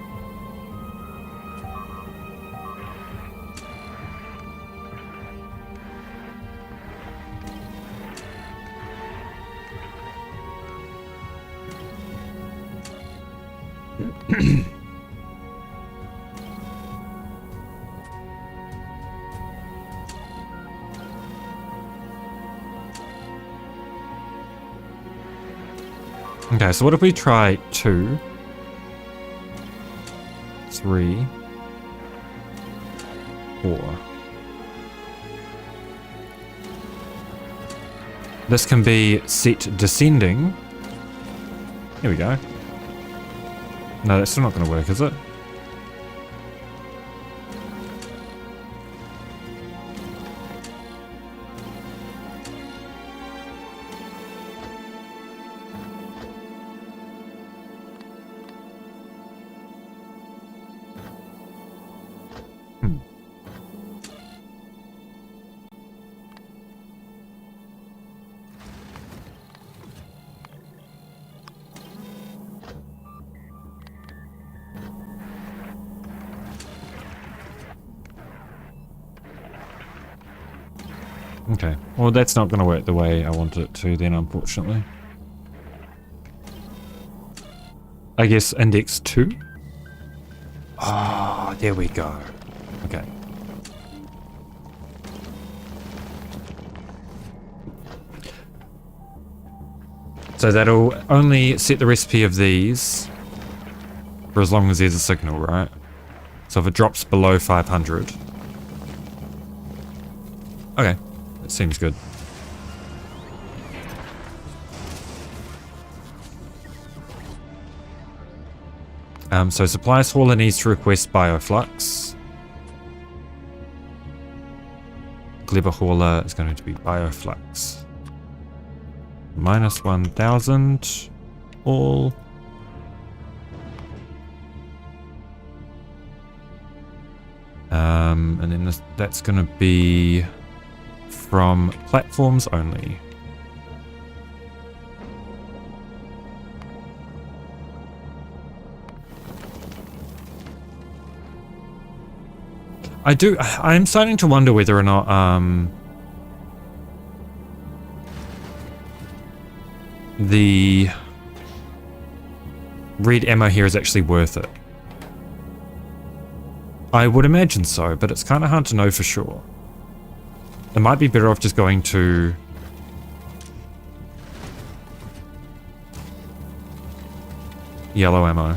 Okay, so what if we try 2, 3, 4. This can be set descending. Here we go. No, that's still not going to work, is it? Okay, well that's not going to work the way I wanted it to then, unfortunately. I guess index 2? Oh, there we go. Okay. So that'll only set the recipe of these for as long as there's a signal, right? So if it drops below 500. Okay, that seems good. So supplies hauler needs to request bioflux. Gleba hauler is going to be bioflux. Minus 1000 all. And then that's going to be from platforms only. I'm starting to wonder whether or not the red ammo here is actually worth it. I would imagine so, but it's kind of hard to know for sure. It might be better off just going to yellow ammo.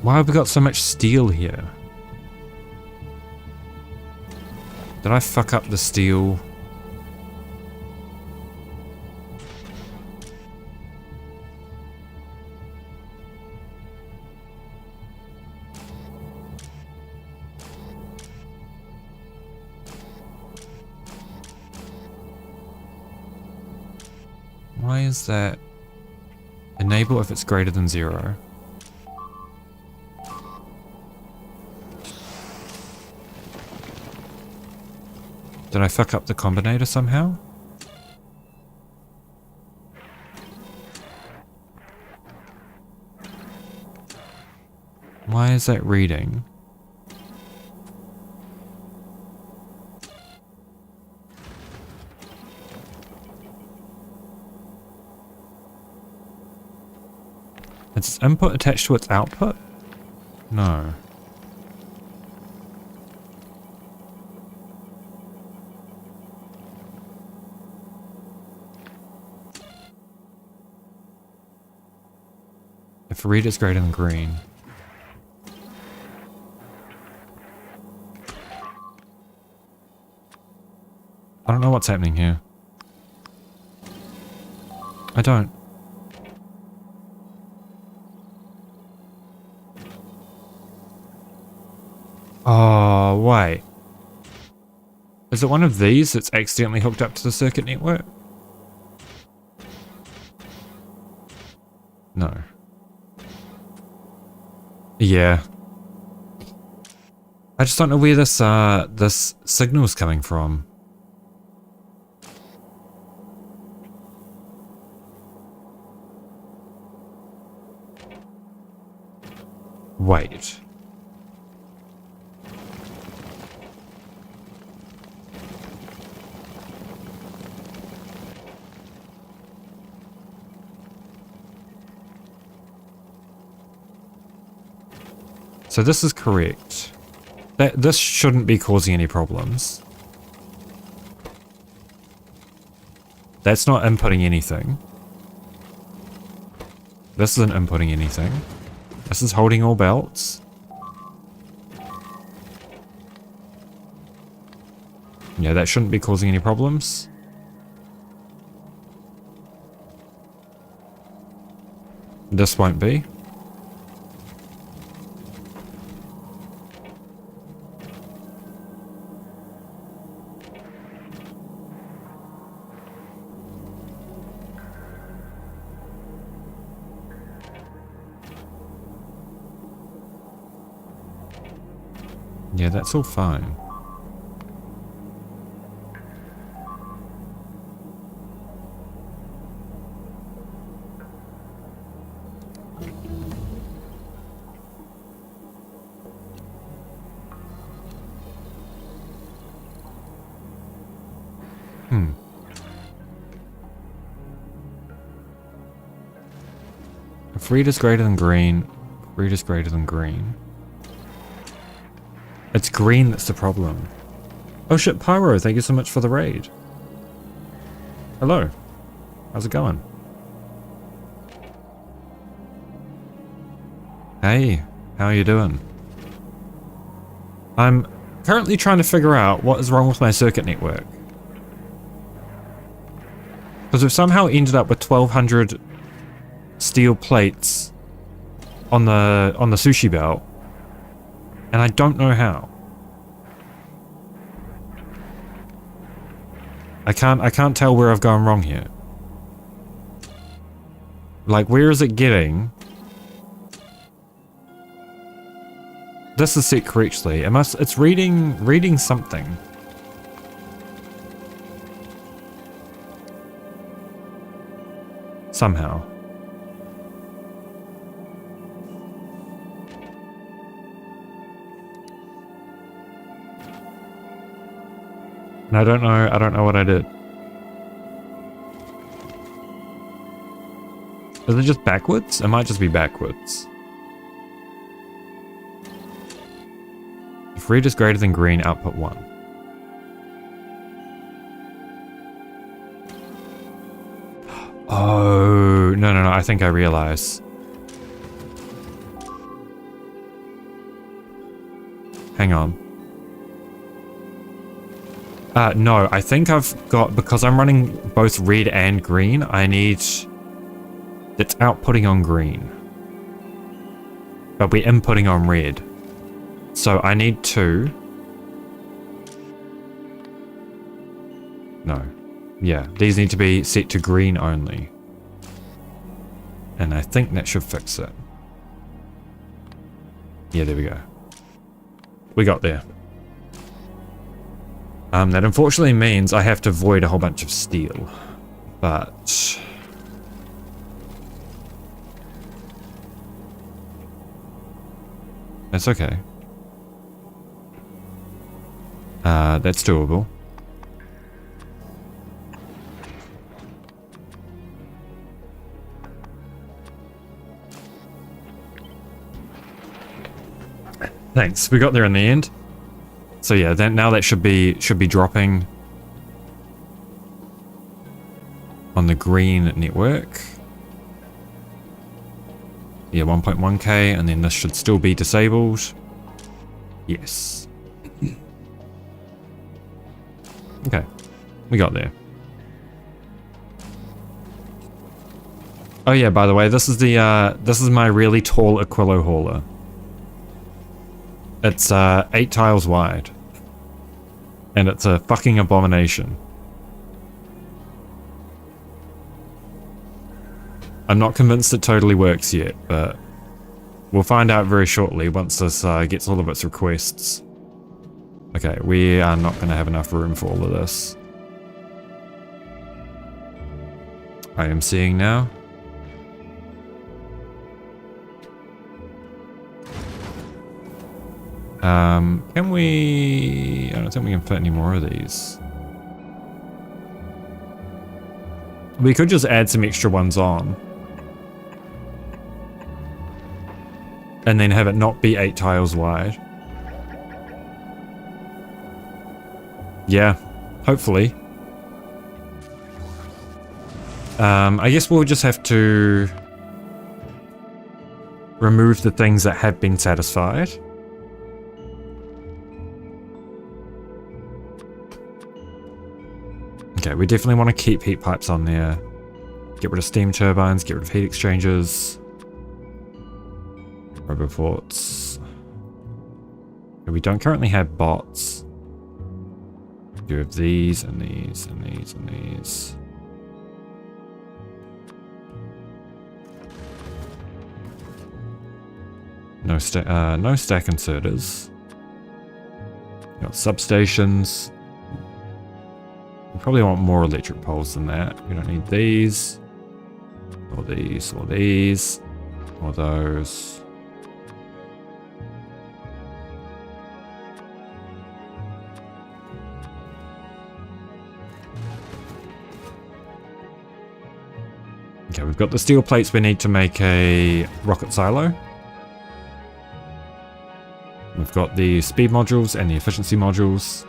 Why have we got so much steel here? Did I fuck up the steel? Why is that? Enable if it's greater than 0. Did I fuck up the combinator somehow? Why is that reading? Is its input attached to its output? No. If read is greater than green. I don't know what's happening here. I don't. Oh, wait. Is it one of these that's accidentally hooked up to the circuit network? No. Yeah. I just don't know where this signal's coming from. Wait. So this is correct. This shouldn't be causing any problems. That's not inputting anything. This isn't inputting anything. This is holding all belts. Yeah, that shouldn't be causing any problems. This won't be. Yeah, that's all fine. If read is greater than green, read is greater than green. It's green that's the problem. Oh shit, Pyro, thank you so much for the raid. Hello. How's it going? Hey, how are you doing? I'm currently trying to figure out what is wrong with my circuit network. Because we've somehow ended up with 1200 steel plates on the sushi belt, and I don't know how. I can't tell where I've gone wrong here. Like, where is it getting? This is set correctly. It's reading something. Somehow. And I don't know what I did. Is it just backwards? It might just be backwards. If red is greater than green, output 1. Oh, no, I think I realize. Hang on. No, I think I've got, because I'm running both red and green, I need, it's outputting on green. But we're inputting on red. So I need 2. No. Yeah, these need to be set to green only. And I think that should fix it. Yeah, there we go. We got there. That unfortunately means I have to void a whole bunch of steel. But... that's okay. That's doable. Thanks, we got there in the end. So yeah, then now that should be dropping on the green network. Yeah, 1.1k, and then this should still be disabled. Yes. Okay, we got there. Oh yeah, by the way, this is the this is my really tall Aquilo hauler. It's 8 tiles wide. And it's a fucking abomination. I'm not convinced it totally works yet, but we'll find out very shortly once this gets all of its requests. Okay, we are not going to have enough room for all of this. I am seeing now. Can we... I don't think we can fit any more of these. We could just add some extra ones on. And then have it not be 8 tiles wide. Yeah, hopefully. I guess we'll just have to remove the things that have been satisfied. Okay, we definitely want to keep heat pipes on there. Get rid of steam turbines, get rid of heat exchangers. Roboports. Okay, we don't currently have bots. We do have these and these and these and these. No stack inserters. Got substations. We probably want more electric poles than that. We don't need these. Or these, or these. Or those. Okay, we've got the steel plates we need to make a rocket silo. We've We've got the speed modules and the efficiency modules.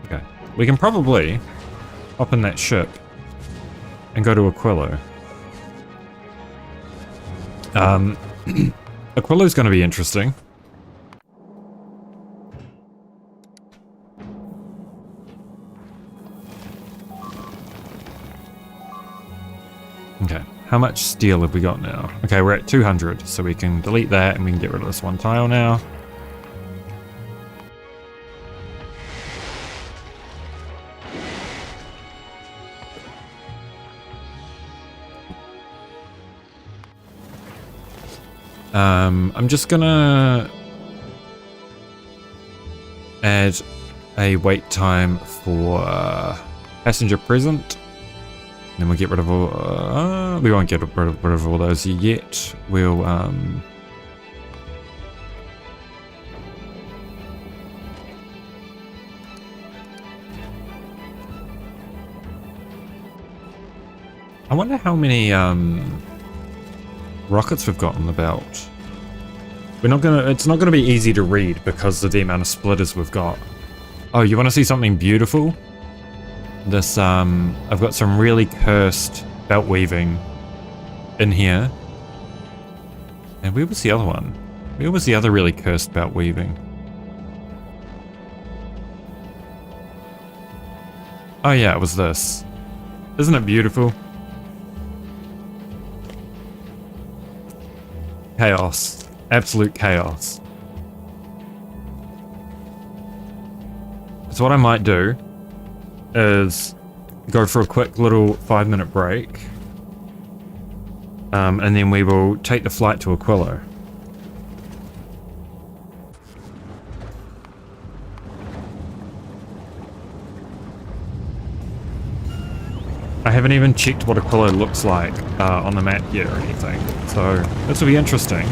Okay. We can probably hop in that ship and go to Aquilo. Aquilo's going to be interesting. Okay, how much steel have we got now? Okay, we're at 200, so we can delete that and we can get rid of this one tile now. I'm just gonna add a wait time for passenger present. Then we'll get rid of all... we won't get rid of all those yet. We'll... I wonder how many rockets we've got on the belt. We're not gonna... It's not gonna be easy to read because of the amount of splitters we've got. Oh, you want to see something beautiful? This, I've got some really cursed belt weaving in here. And where was the other one? Where was the other really cursed belt weaving? Oh yeah, it was this. Isn't it beautiful? Chaos. Absolute chaos. So what I might do is go for a quick little 5-minute break, and then we will take the flight to Aquilo. I haven't even checked what Aquilo looks like on the map yet or anything, so this will be interesting.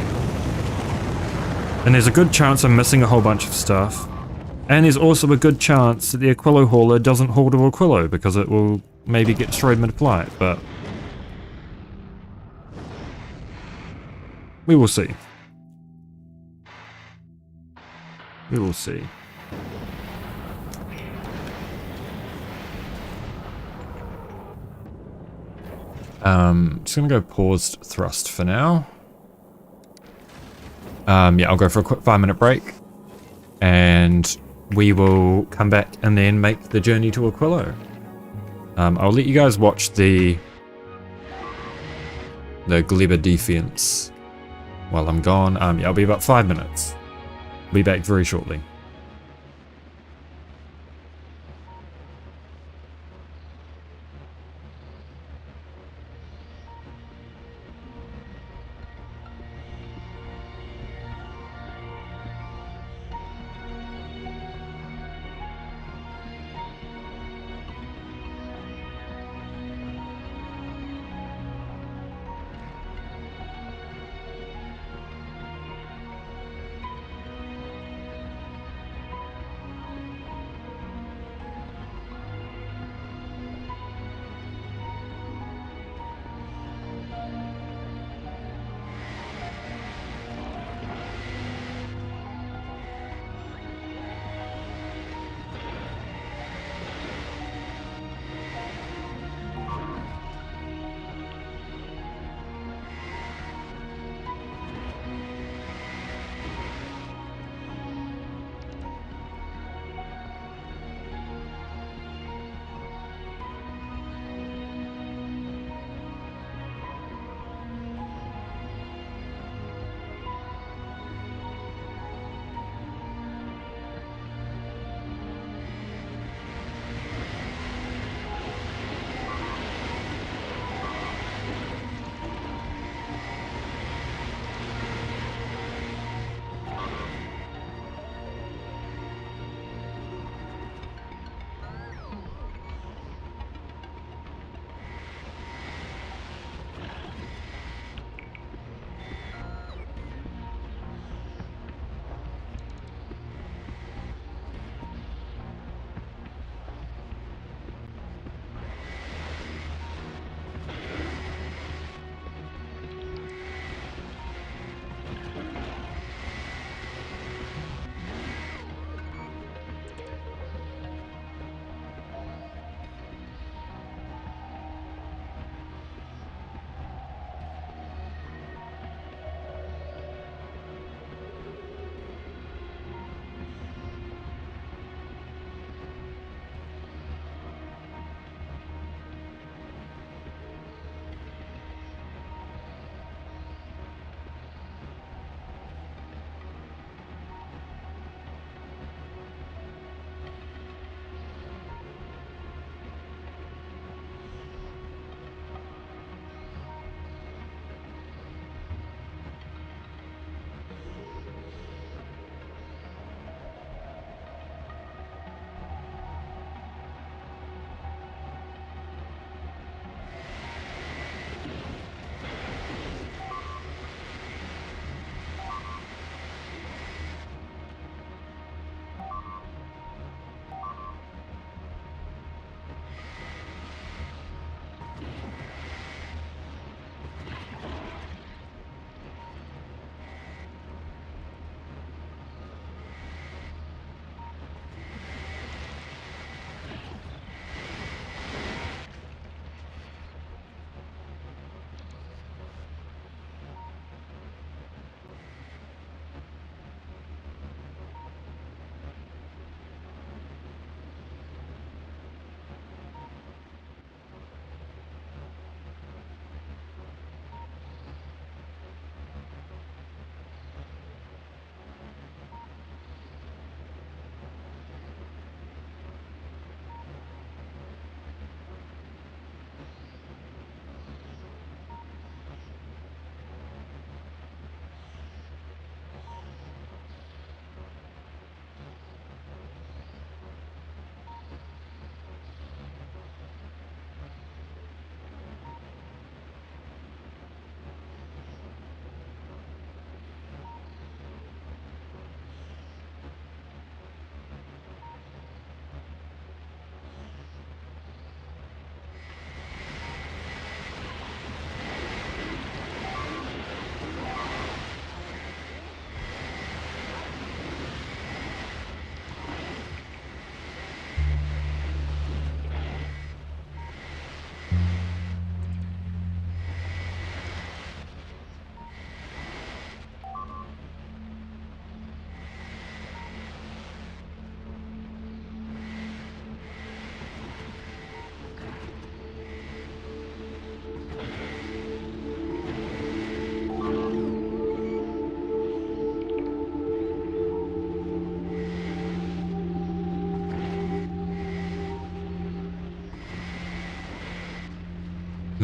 And there's a good chance I'm missing a whole bunch of stuff. And there's also a good chance that the Aquilo hauler doesn't haul to Aquilo because it will maybe get destroyed mid-flight, but we will see. We will see. Just gonna go paused thrust for now. Yeah, I'll go for a quick 5-minute break. And we will come back and then make the journey to Aquilo. I'll let you guys watch the Gleba defense while I'm gone. Yeah, I'll be about 5 minutes. I'll be back very shortly.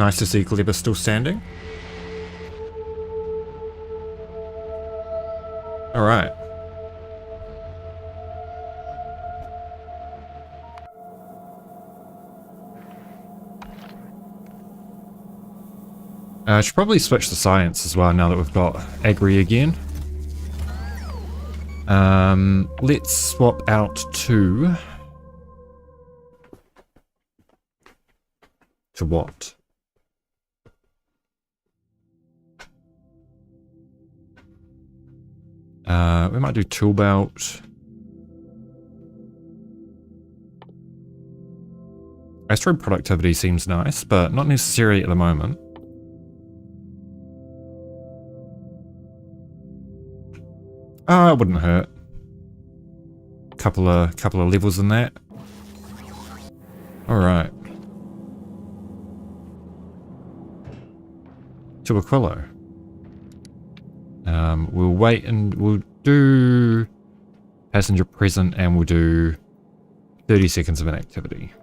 Nice to see Gleba still standing. Alright. I should probably switch to science as well now that we've got agri again. Let's swap out to what? We might do tool belt. Asteroid productivity seems nice, but not necessarily at the moment. It wouldn't hurt. Couple of levels in that. Alright. To Aquilo. We'll wait and we'll do passenger present and we'll do 30 seconds of inactivity.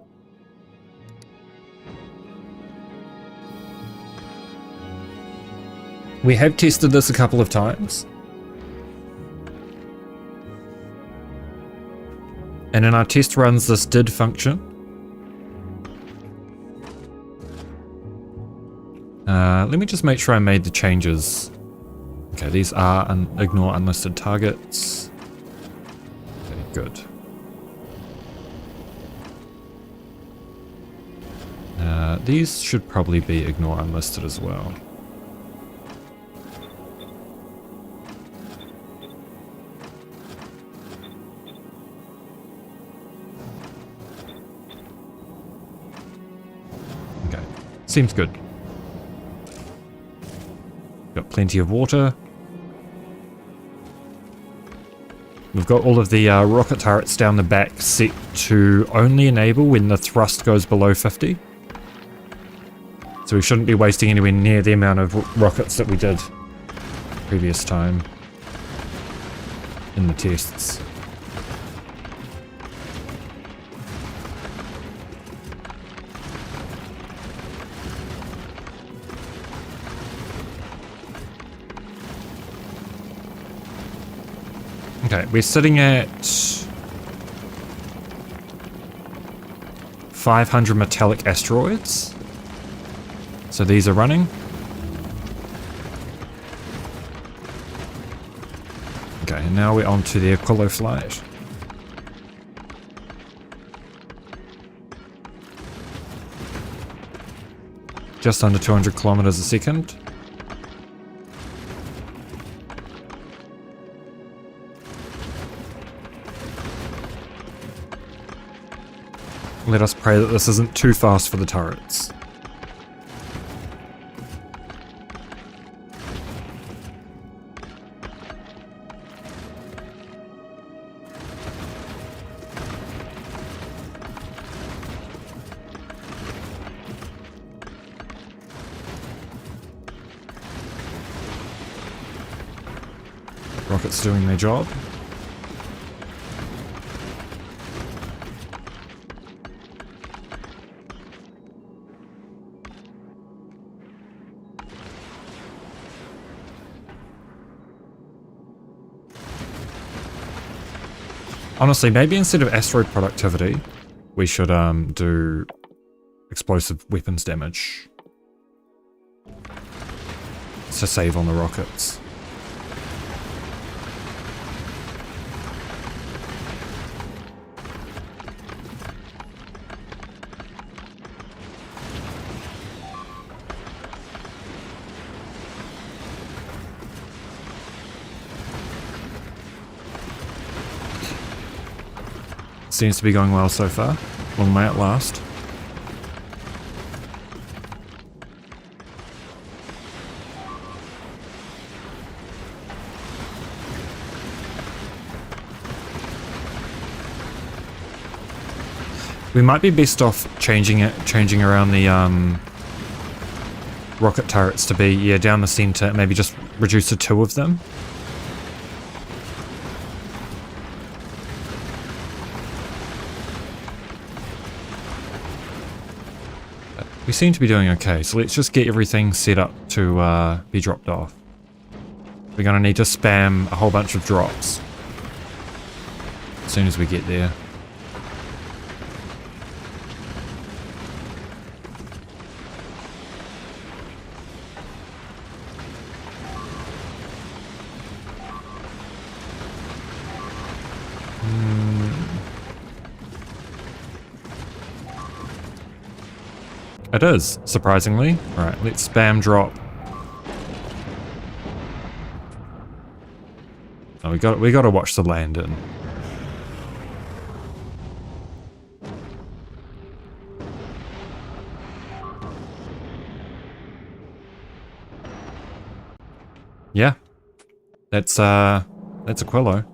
We have tested this a couple of times. And in our test runs, this did function. Let me just make sure I made the changes. Okay, these are ignore unlisted targets. Okay, good. These should probably be ignore unlisted as well. Okay, seems good. Got plenty of water. We've got all of the rocket turrets down the back set to only enable when the thrust goes below 50. So we shouldn't be wasting anywhere near the amount of rockets that we did previous time in the tests. Okay, we're sitting at 500 metallic asteroids. So these are running. Okay, and now we're on to the Aquilo flight. Just under 200 kilometers a second. Let us pray that this isn't too fast for the turrets. Rockets doing their job. Honestly, maybe instead of asteroid productivity, we should do explosive weapons damage to save on the rockets. Seems to be going well so far. Long may it last. We might be best off changing around the rocket turrets to be down the center, maybe just reduce to 2 of them. We seem to be doing okay, so let's just get everything set up to be dropped off. We're going to need to spam a whole bunch of drops as soon as we get there. It is, surprisingly. Alright, let's spam drop. Oh, we got to watch the landing. Yeah. That's Aquilo.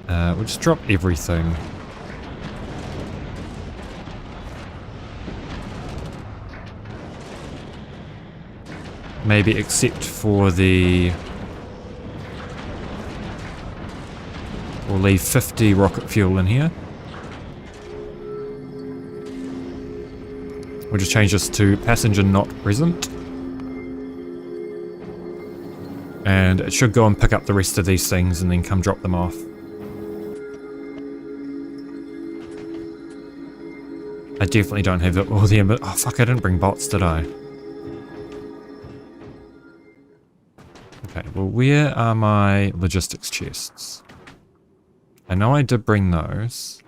We'll just drop everything. Maybe except for the... We'll leave 50 rocket fuel in here. We'll just change this to passenger not present. And it should go and pick up the rest of these things and then come drop them off. I definitely don't have all the... Oh fuck, I didn't bring bots, did I? Okay, well where are my logistics chests? I know I did bring those.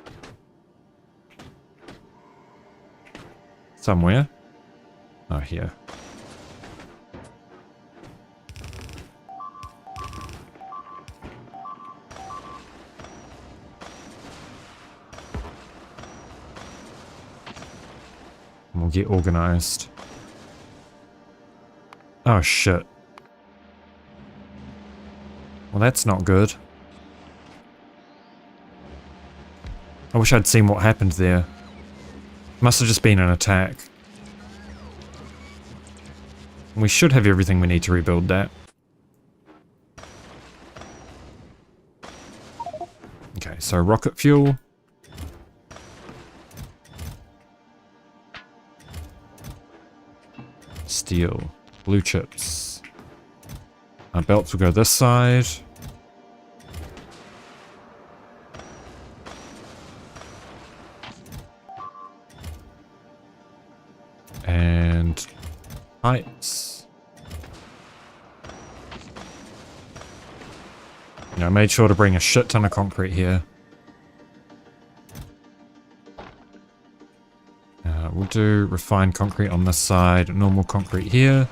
Somewhere. Oh, here. And we'll get organized. Oh shit. Well, that's not good. I wish I'd seen what happened there. Must have just been an attack. We should have everything we need to rebuild that. Okay, so rocket fuel. Steel. Blue chips. Our belts will go this side. And pipes. You know, I made sure to bring a shit ton of concrete here. We'll do refined concrete on this side, normal concrete here.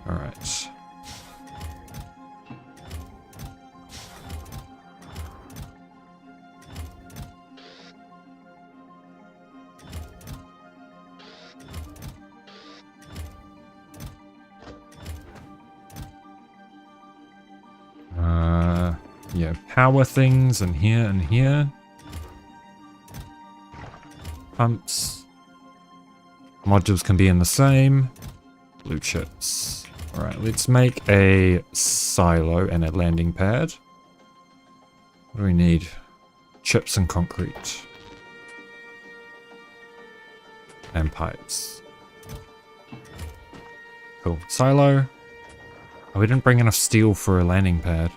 Alright. Yeah, power things and here and here. Pumps. Modules can be in the same. Blue chips. Alright, let's make a silo and a landing pad. What do we need? Chips and concrete. And pipes. Cool. Silo. Oh, we didn't bring enough steel for a landing pad.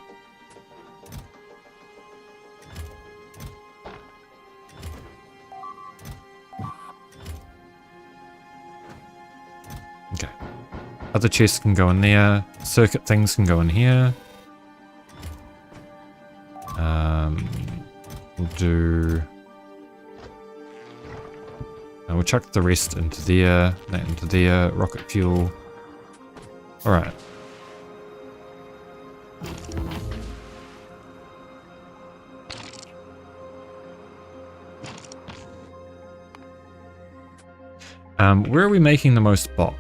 Okay. Other chests can go in there. Circuit things can go in here. We'll do... we'll chuck the rest into there, that into there, rocket fuel. Alright. Where are we making the most bots?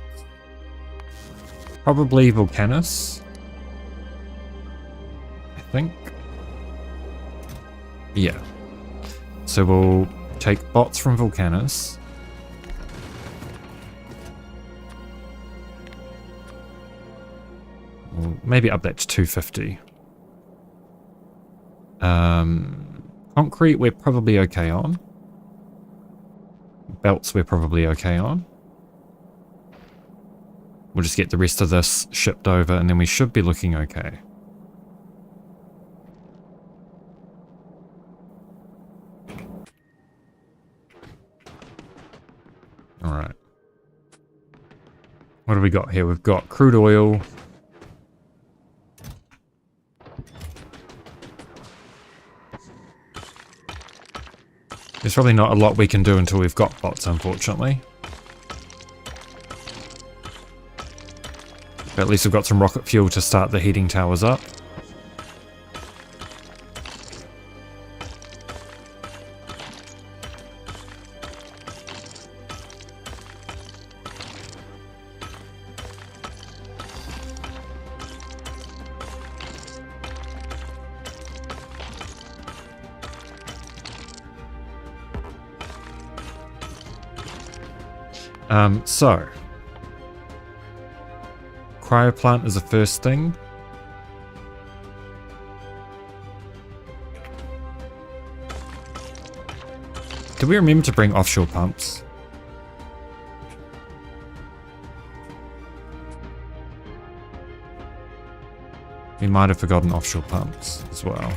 Probably Vulcanus. I think. Yeah. So we'll take bots from Vulcanus. We'll maybe up that to 250. Concrete we're probably okay on. Belts we're probably okay on. We'll just get the rest of this shipped over and then we should be looking okay. Alright. What have we got here? We've got crude oil. There's probably not a lot we can do until we've got bots, unfortunately. But at least we've got some rocket fuel to start the heating towers up. So, cryoplant is the first thing. Did we remember to bring offshore pumps? We might have forgotten offshore pumps as well.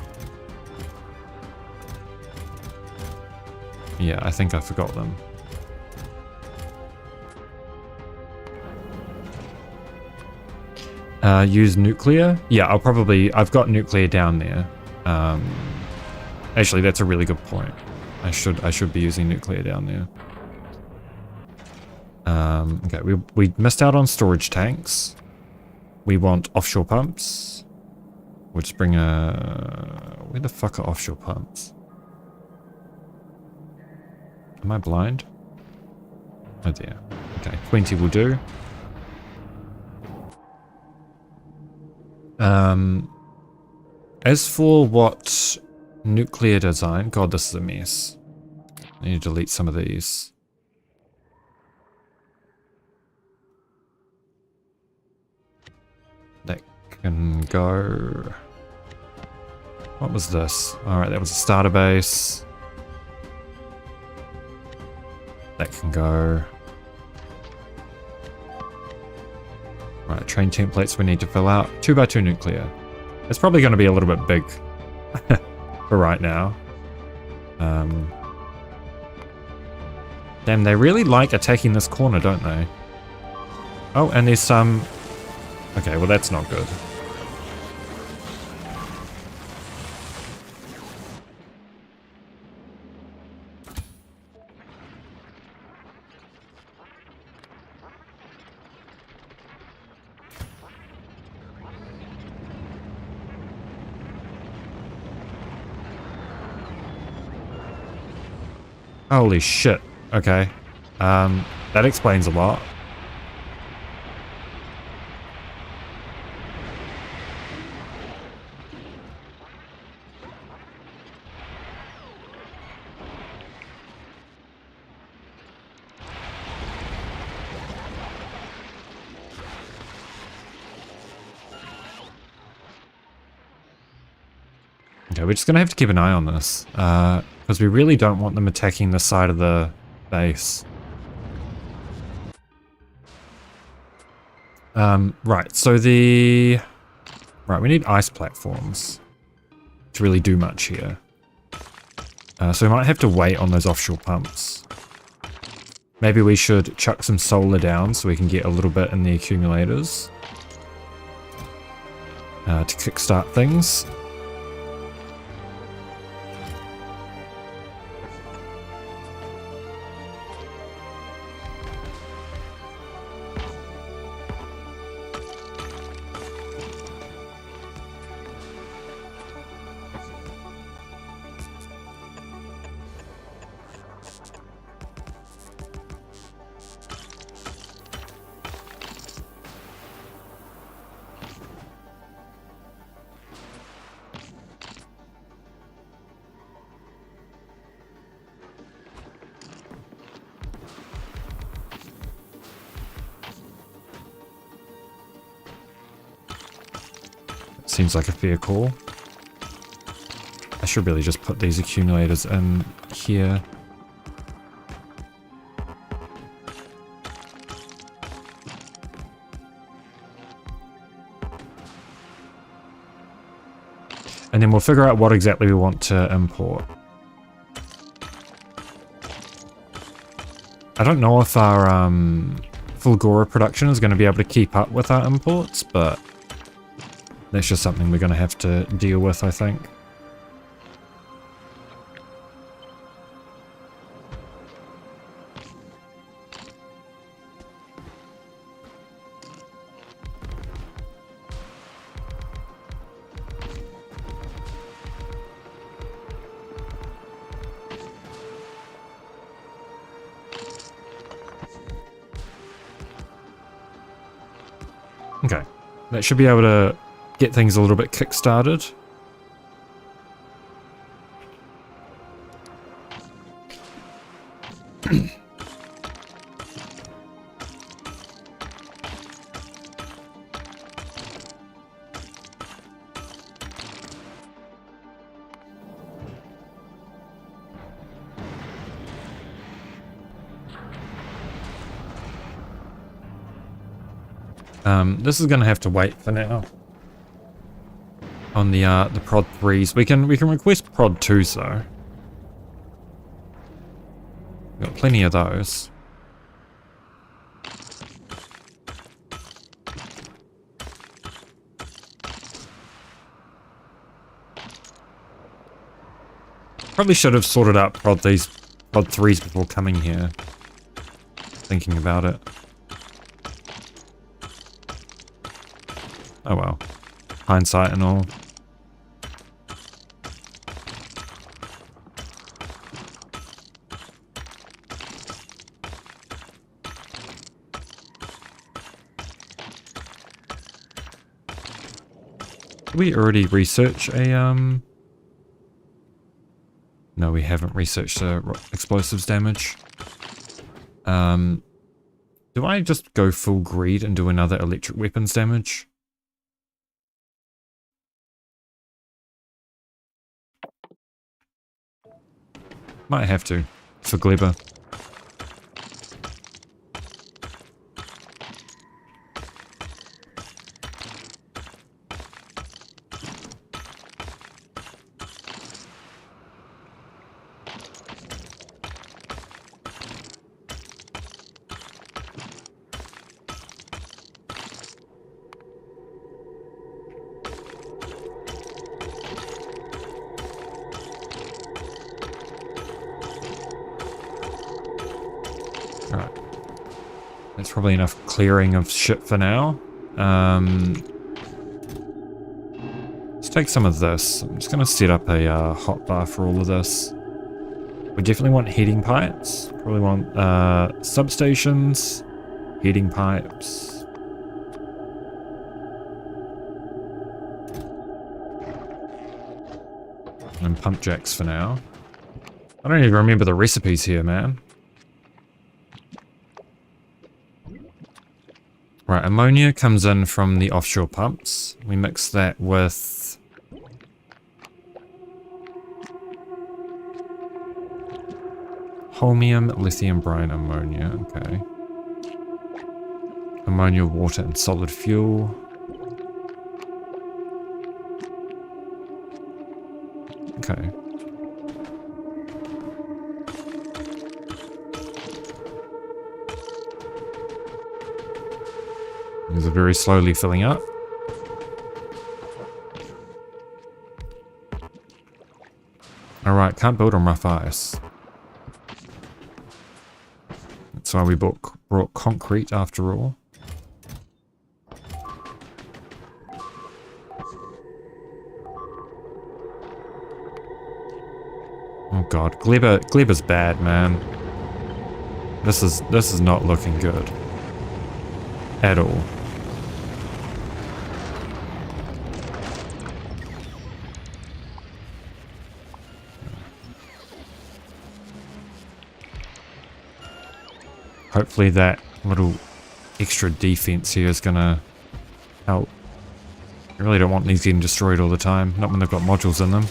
Yeah, I think I forgot them. Use nuclear? Yeah, I've got nuclear down there. Actually, that's a really good point. I should be using nuclear down there. Okay, we missed out on storage tanks. We want offshore pumps. We'll just bring where the fuck are offshore pumps? Am I blind? Oh dear. Okay, 20 will do. As for what nuclear design, God, this is a mess. I need to delete some of these. That can go. What was this? Alright, that was a starter base. That can go. Right, train templates we need to fill out. 2x2 nuclear. It's probably going to be a little bit big for right now. Damn, they really like attacking this corner, don't they? Oh, and there's some... Okay, well that's not good. Holy shit. Okay. That explains a lot. Okay, we're just gonna have to keep an eye on this. Because we really don't want them attacking the side of the base. Right, so the... Right, we need ice platforms to really do much here. So we might have to wait on those offshore pumps. Maybe we should chuck some solar down so we can get a little bit in the accumulators. To kickstart things. Seems like a fair call. I should really just put these accumulators in here. And then we'll figure out what exactly we want to import. I don't know if our Fulgora production is going to be able to keep up with our imports, but that's just something we're going to have to deal with, I think. Okay, that should be able to get things a little bit kick-started. This is going to have to wait for now. On the prod 3s. We can request prod 2s though. We've got plenty of those. Probably should have sorted out prod 3s before coming here. Thinking about it. Oh well. Hindsight and all. Did we already research a, No, we haven't researched explosives damage. Do I just go full greed and do another electric weapons damage? Might have to, for Gleba. That's probably enough clearing of shit for now. Let's take some of this. I'm just going to set up a hotbar for all of this. We definitely want heating pipes. Probably want substations, heating pipes. And pump jacks for now. I don't even remember the recipes here, man. Right, ammonia comes in from the offshore pumps. We mix that with holmium, lithium, brine, ammonia. Okay. Ammonia, water, and solid fuel. Okay. These are very slowly filling up. Alright, can't build on rough ice. That's why we brought concrete after all. Oh god, Gleba's bad, man. This is not looking good. At all. Hopefully that little extra defense here is gonna help. I really don't want these getting destroyed all the time, not when they've got modules in them.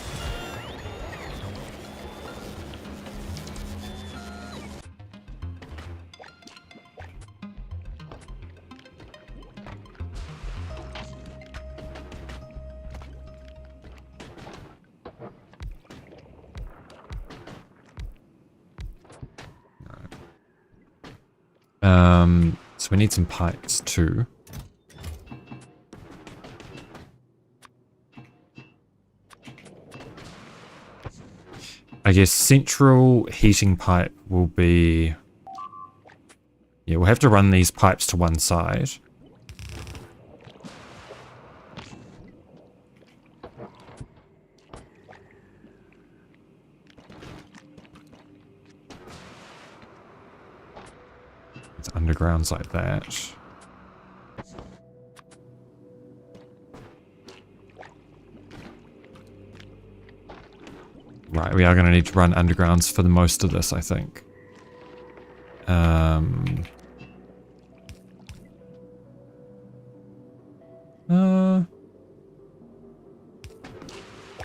So we need some pipes too. I guess central heating pipe will be... Yeah, we'll have to run these pipes to one side. It's undergrounds like that. Right, we are going to need to run undergrounds for the most of this, I think.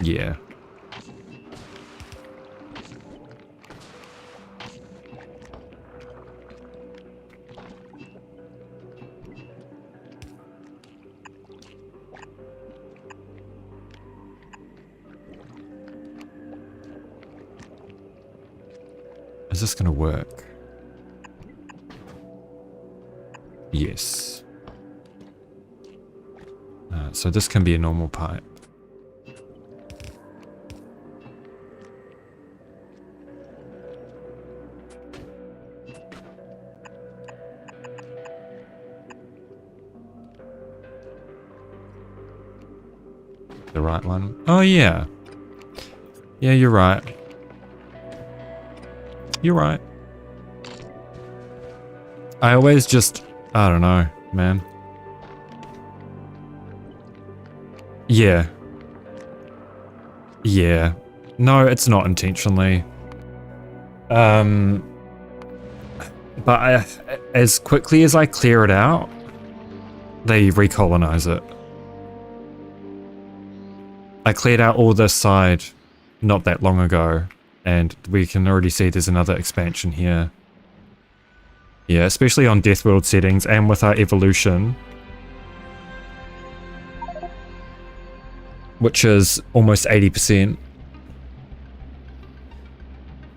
Yeah. Is this going to work? Yes. So this can be a normal pipe. The right one? Oh yeah. Yeah, you're right. You're right. I always just... I don't know, man. Yeah. Yeah. No, it's not intentionally. But as quickly as I clear it out, they recolonize it. I cleared out all this side not that long ago, and we can already see there's another expansion here. Yeah, especially on Deathworld settings and with our evolution, which is almost 80%.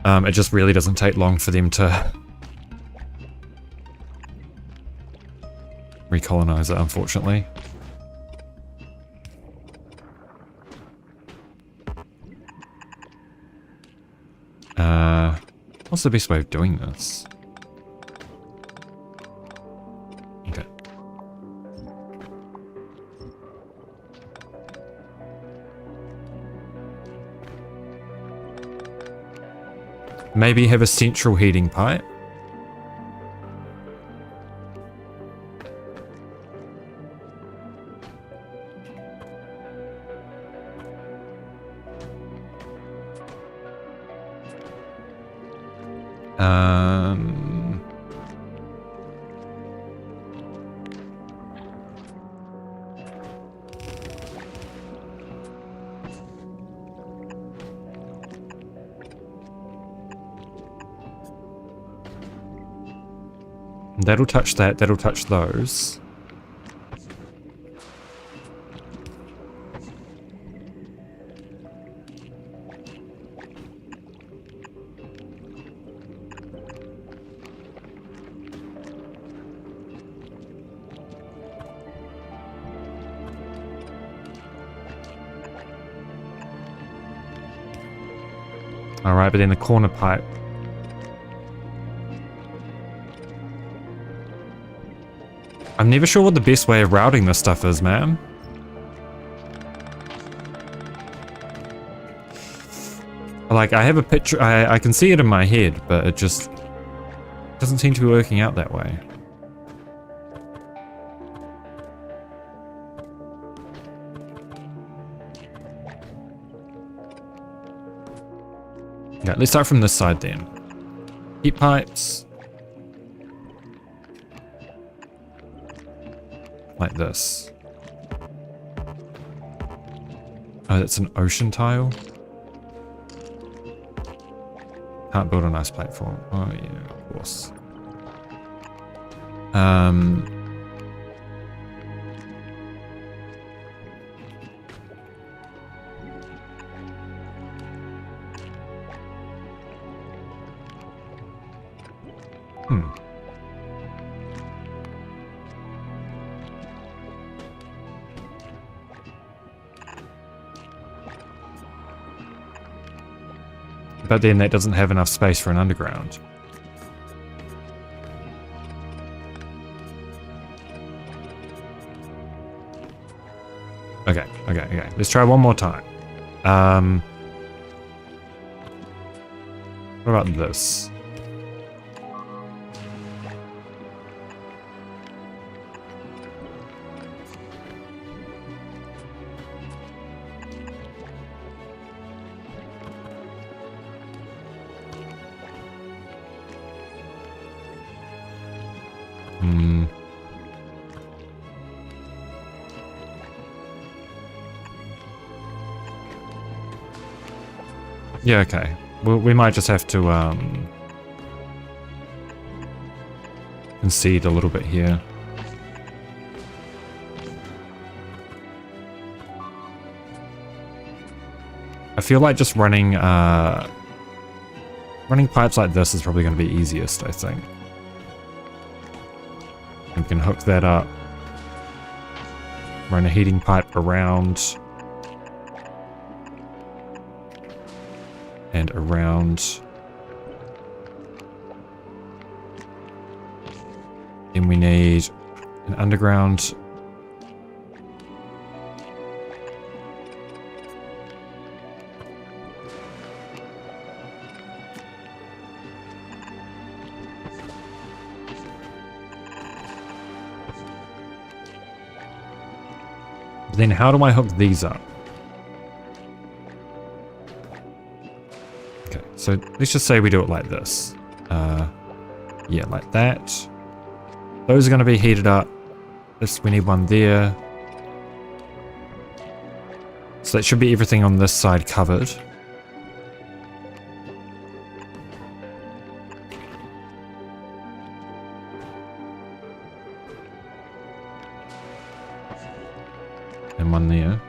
It just really doesn't take long for them to recolonize it, unfortunately. What's the best way of doing this? Okay. Maybe have a central heating pipe. That'll touch that, that'll touch those. Alright, but then the corner pipe. I'm never sure what the best way of routing this stuff is, man. Like, I have a picture, I can see it in my head, but it just doesn't seem to be working out that way. Yeah, let's start from this side then. Heat pipes. Like this. Oh, that's an ocean tile. Can't build an ice platform. Oh yeah, of course. But then that doesn't have enough space for an underground. Okay. Let's try one more time. What about this? Yeah, okay. Well, we might just have to concede a little bit here. I feel like just running pipes like this is probably going to be easiest, I think. And we can hook that up. Run a heating pipe around. And around. Then we need an underground. Then how do I hook these up? So let's just say we do it like this. Yeah, like that. Those are going to be heated up. We need one there. So that should be everything on this side covered. And one there.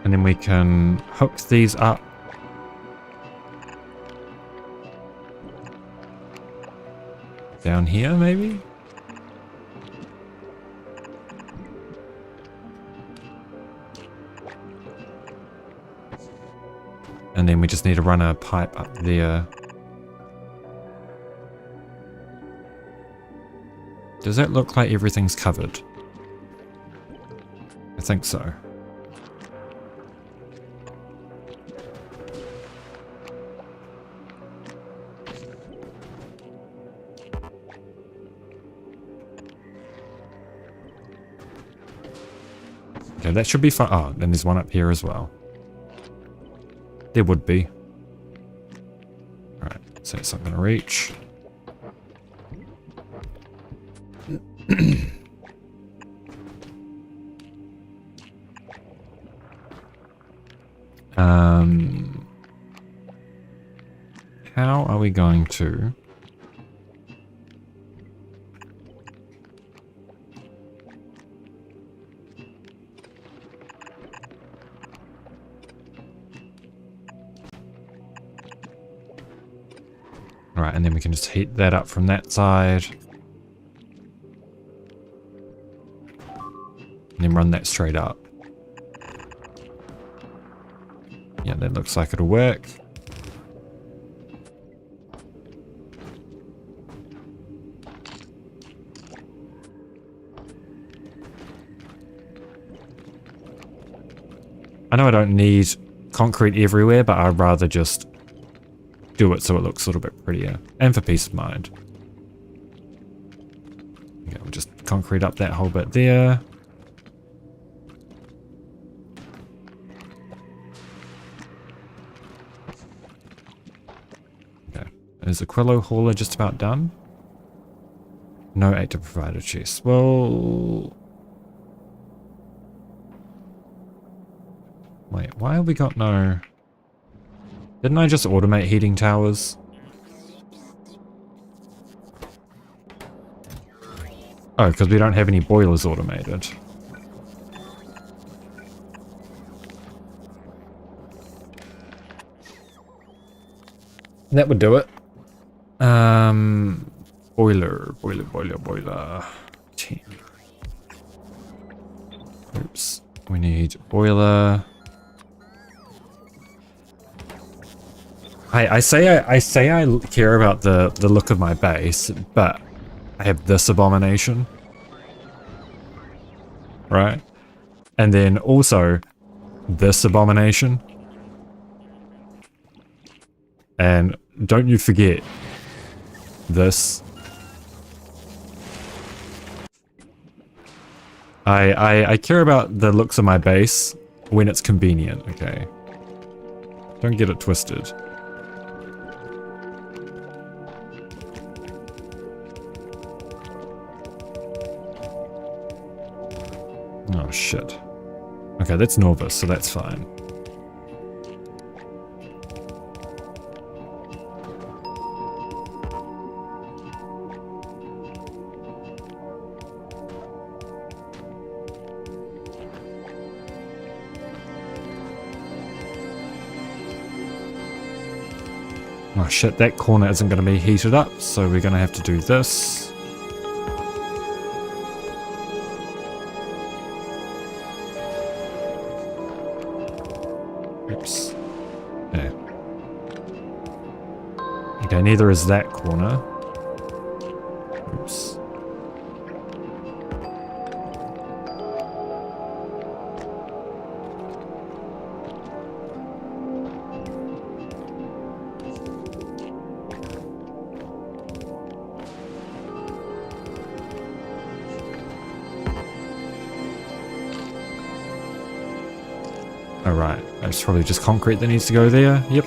And then we can hook these up. Down here, maybe? And then we just need to run a pipe up there. Does that look like everything's covered? I think so. Okay, that should be fine. Oh, then there's one up here as well. There would be. Alright, so it's not going to reach. How are we going to... Alright, and then we can just heat that up from that side. And then run that straight up. Yeah, that looks like it'll work. I know I don't need concrete everywhere, but I'd rather just do it so it looks a little bit prettier. And for peace of mind. Okay, we'll just concrete up that whole bit there. Okay, is Aquilo hauler just about done? No active provider chest. Well... Wait, why have we got no... Didn't I just automate heating towers? Oh, because we don't have any boilers automated. That would do it. Boiler. 10. Oops. We need boiler. I say I care about the look of my base, but I have this abomination. Right? And then also this abomination. And don't you forget this. I care about the looks of my base when it's convenient, okay? Don't get it twisted. Oh shit. Okay, that's Norvis, so that's fine. Oh shit, that corner isn't going to be heated up, so we're going to have to do this. Oops. Yeah. Okay, neither is that corner. Oops. Alright, that's probably just concrete that needs to go there. Yep.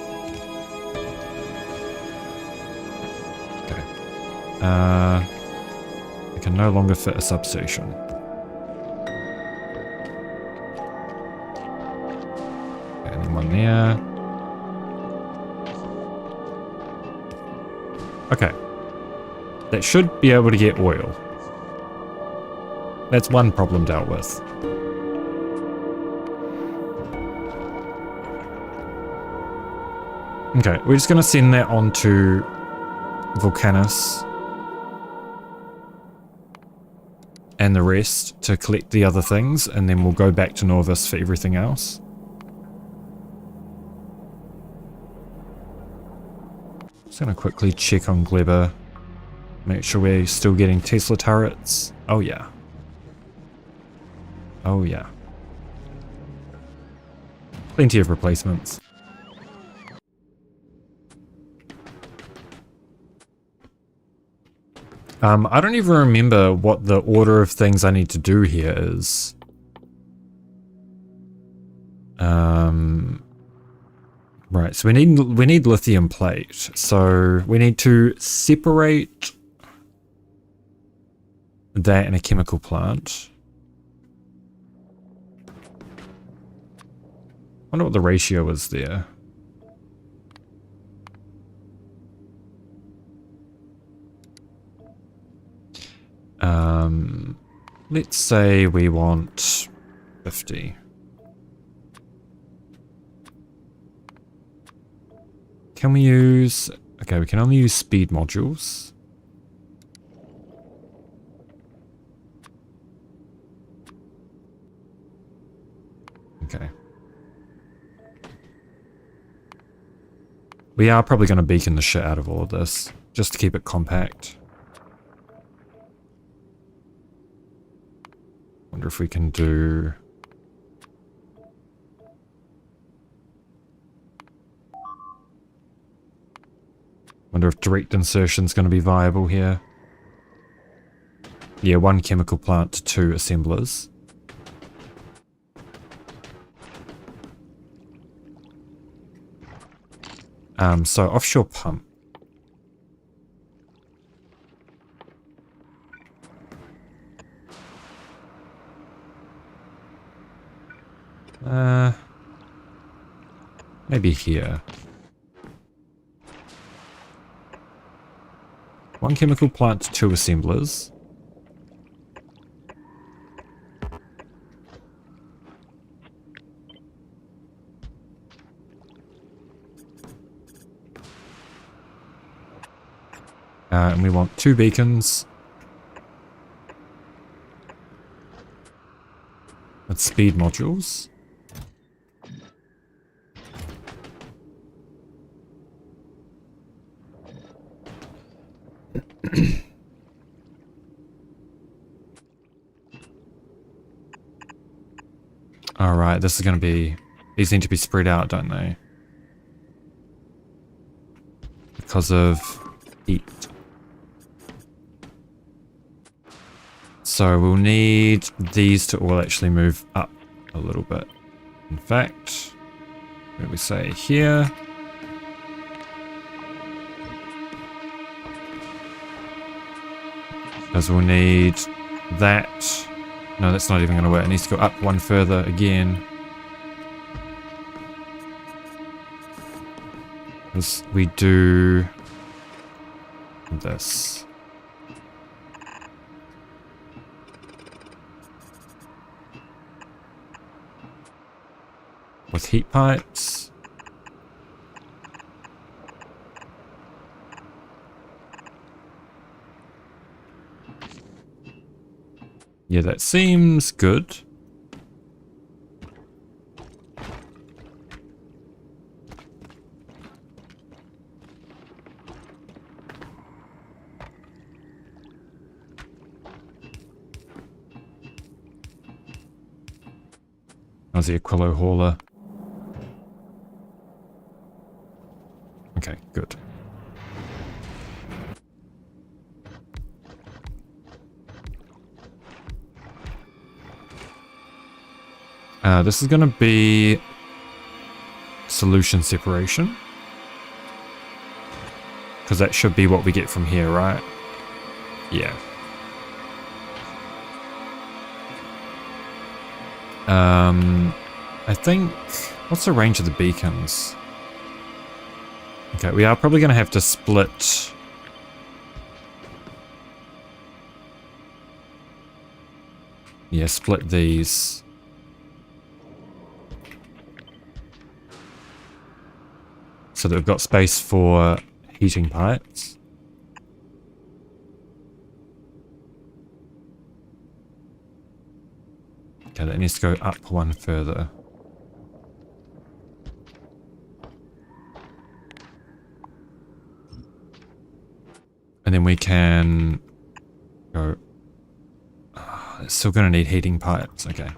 Okay. I can no longer fit a substation. Okay, and then one there. Okay. That should be able to get oil. That's one problem dealt with. Okay, we're just going to send that on to Vulcanus and the rest to collect the other things, and then we'll go back to Norvis for everything else. Just going to quickly check on Gleba, make sure we're still getting Tesla turrets. Oh yeah. Oh yeah. Plenty of replacements. I don't even remember what the order of things I need to do here is. Right, so we need lithium plate. So we need to separate that in a chemical plant. I wonder what the ratio is there. Let's say we want 50. Can we use... Okay, we can only use speed modules. Okay. We are probably going to beacon the shit out of all of this, just to keep it compact. Wonder if we can do... Wonder if direct insertion is going to be viable here. Yeah, 1 chemical plant to 2 assemblers. So offshore pump. Maybe here. 1 chemical plant to 2 assemblers. And we want 2 beacons. With speed modules. Alright, this is going to be... These need to be spread out, don't they? Because of heat. So we'll need these to all actually move up a little bit. In fact, what do we say here? Because we'll need that. No, that's not even going to work. It needs to go up 1 further again. Because we do this. With heat pipes. Yeah, that seems good. How's the Aquilo hauler? Okay, good. This is going to be solution separation. Because that should be what we get from here, right? Yeah. I think... What's the range of the beacons? Okay, we are probably going to have to split... Yeah, split these. So that we've got space for heating pipes. Okay, that needs to go up 1 further. And then we can go... Oh, it's still going to need heating pipes. Okay.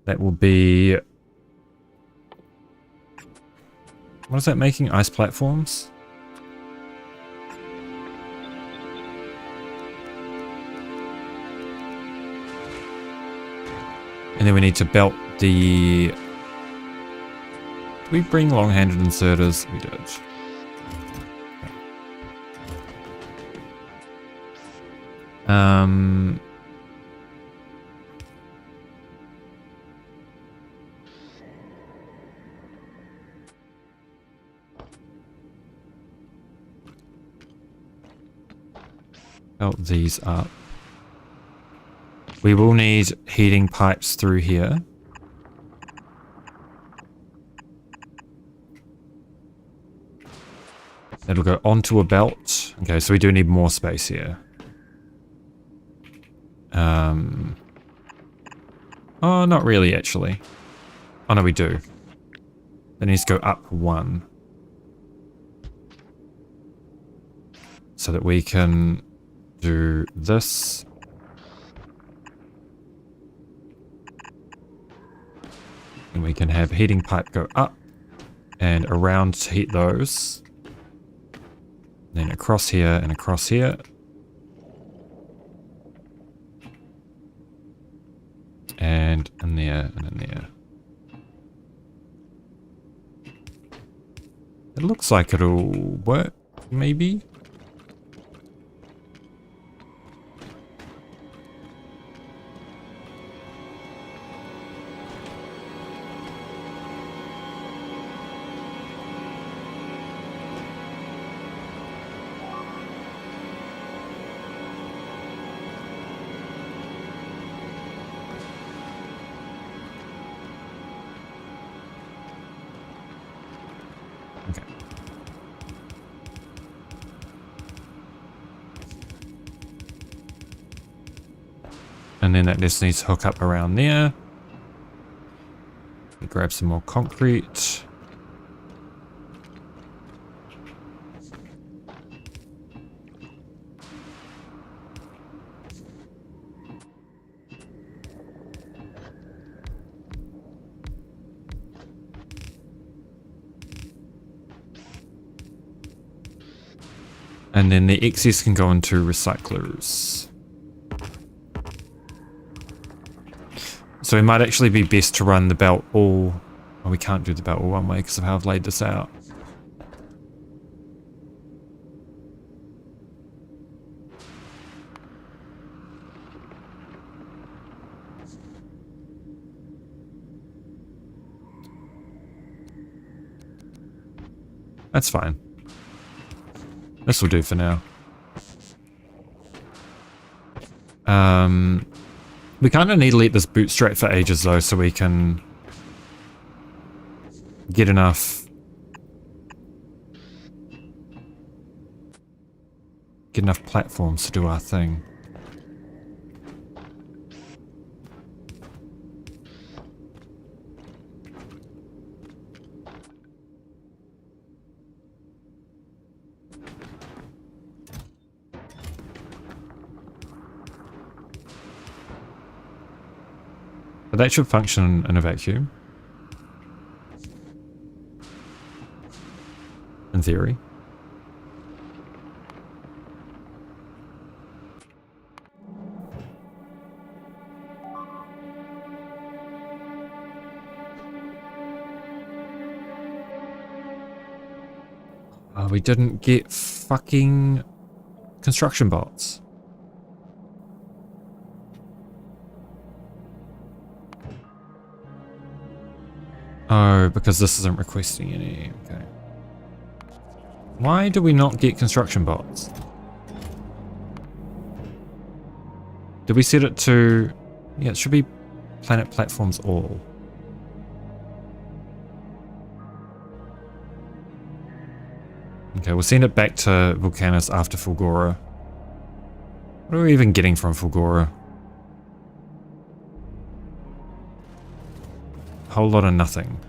That will be... What is that making? Ice platforms? And then we need to belt the... Did we bring long-handed inserters? We did. Belt these up. We will need heating pipes through here. It'll go onto a belt. Okay, so we do need more space here. Oh, not really, actually. Oh, no, we do. That needs to go up 1. So that we can do this. And we can have heating pipe go up and around to heat those. Then across here and across here. And in there, and in there. It looks like it'll work, maybe? Okay. And then that just needs to hook up around there. Grab some more concrete. And then the excess can go into recyclers. So it might actually be best to run the belt all... Well, we can't do the belt all one way because of how I've laid this out. That's fine. This will do for now. We kind of need to let this bootstrap for ages though, so we can get enough platforms to do our thing. But that should function in a vacuum. In theory. We didn't get fucking construction bots. Oh, because this isn't requesting any. Okay. Why do we not get construction bots? Did we set it to... Yeah, it should be planet platforms all. Okay, we'll send it back to Vulcanus after Fulgora. What are we even getting from Fulgora? Whole lot of nothing.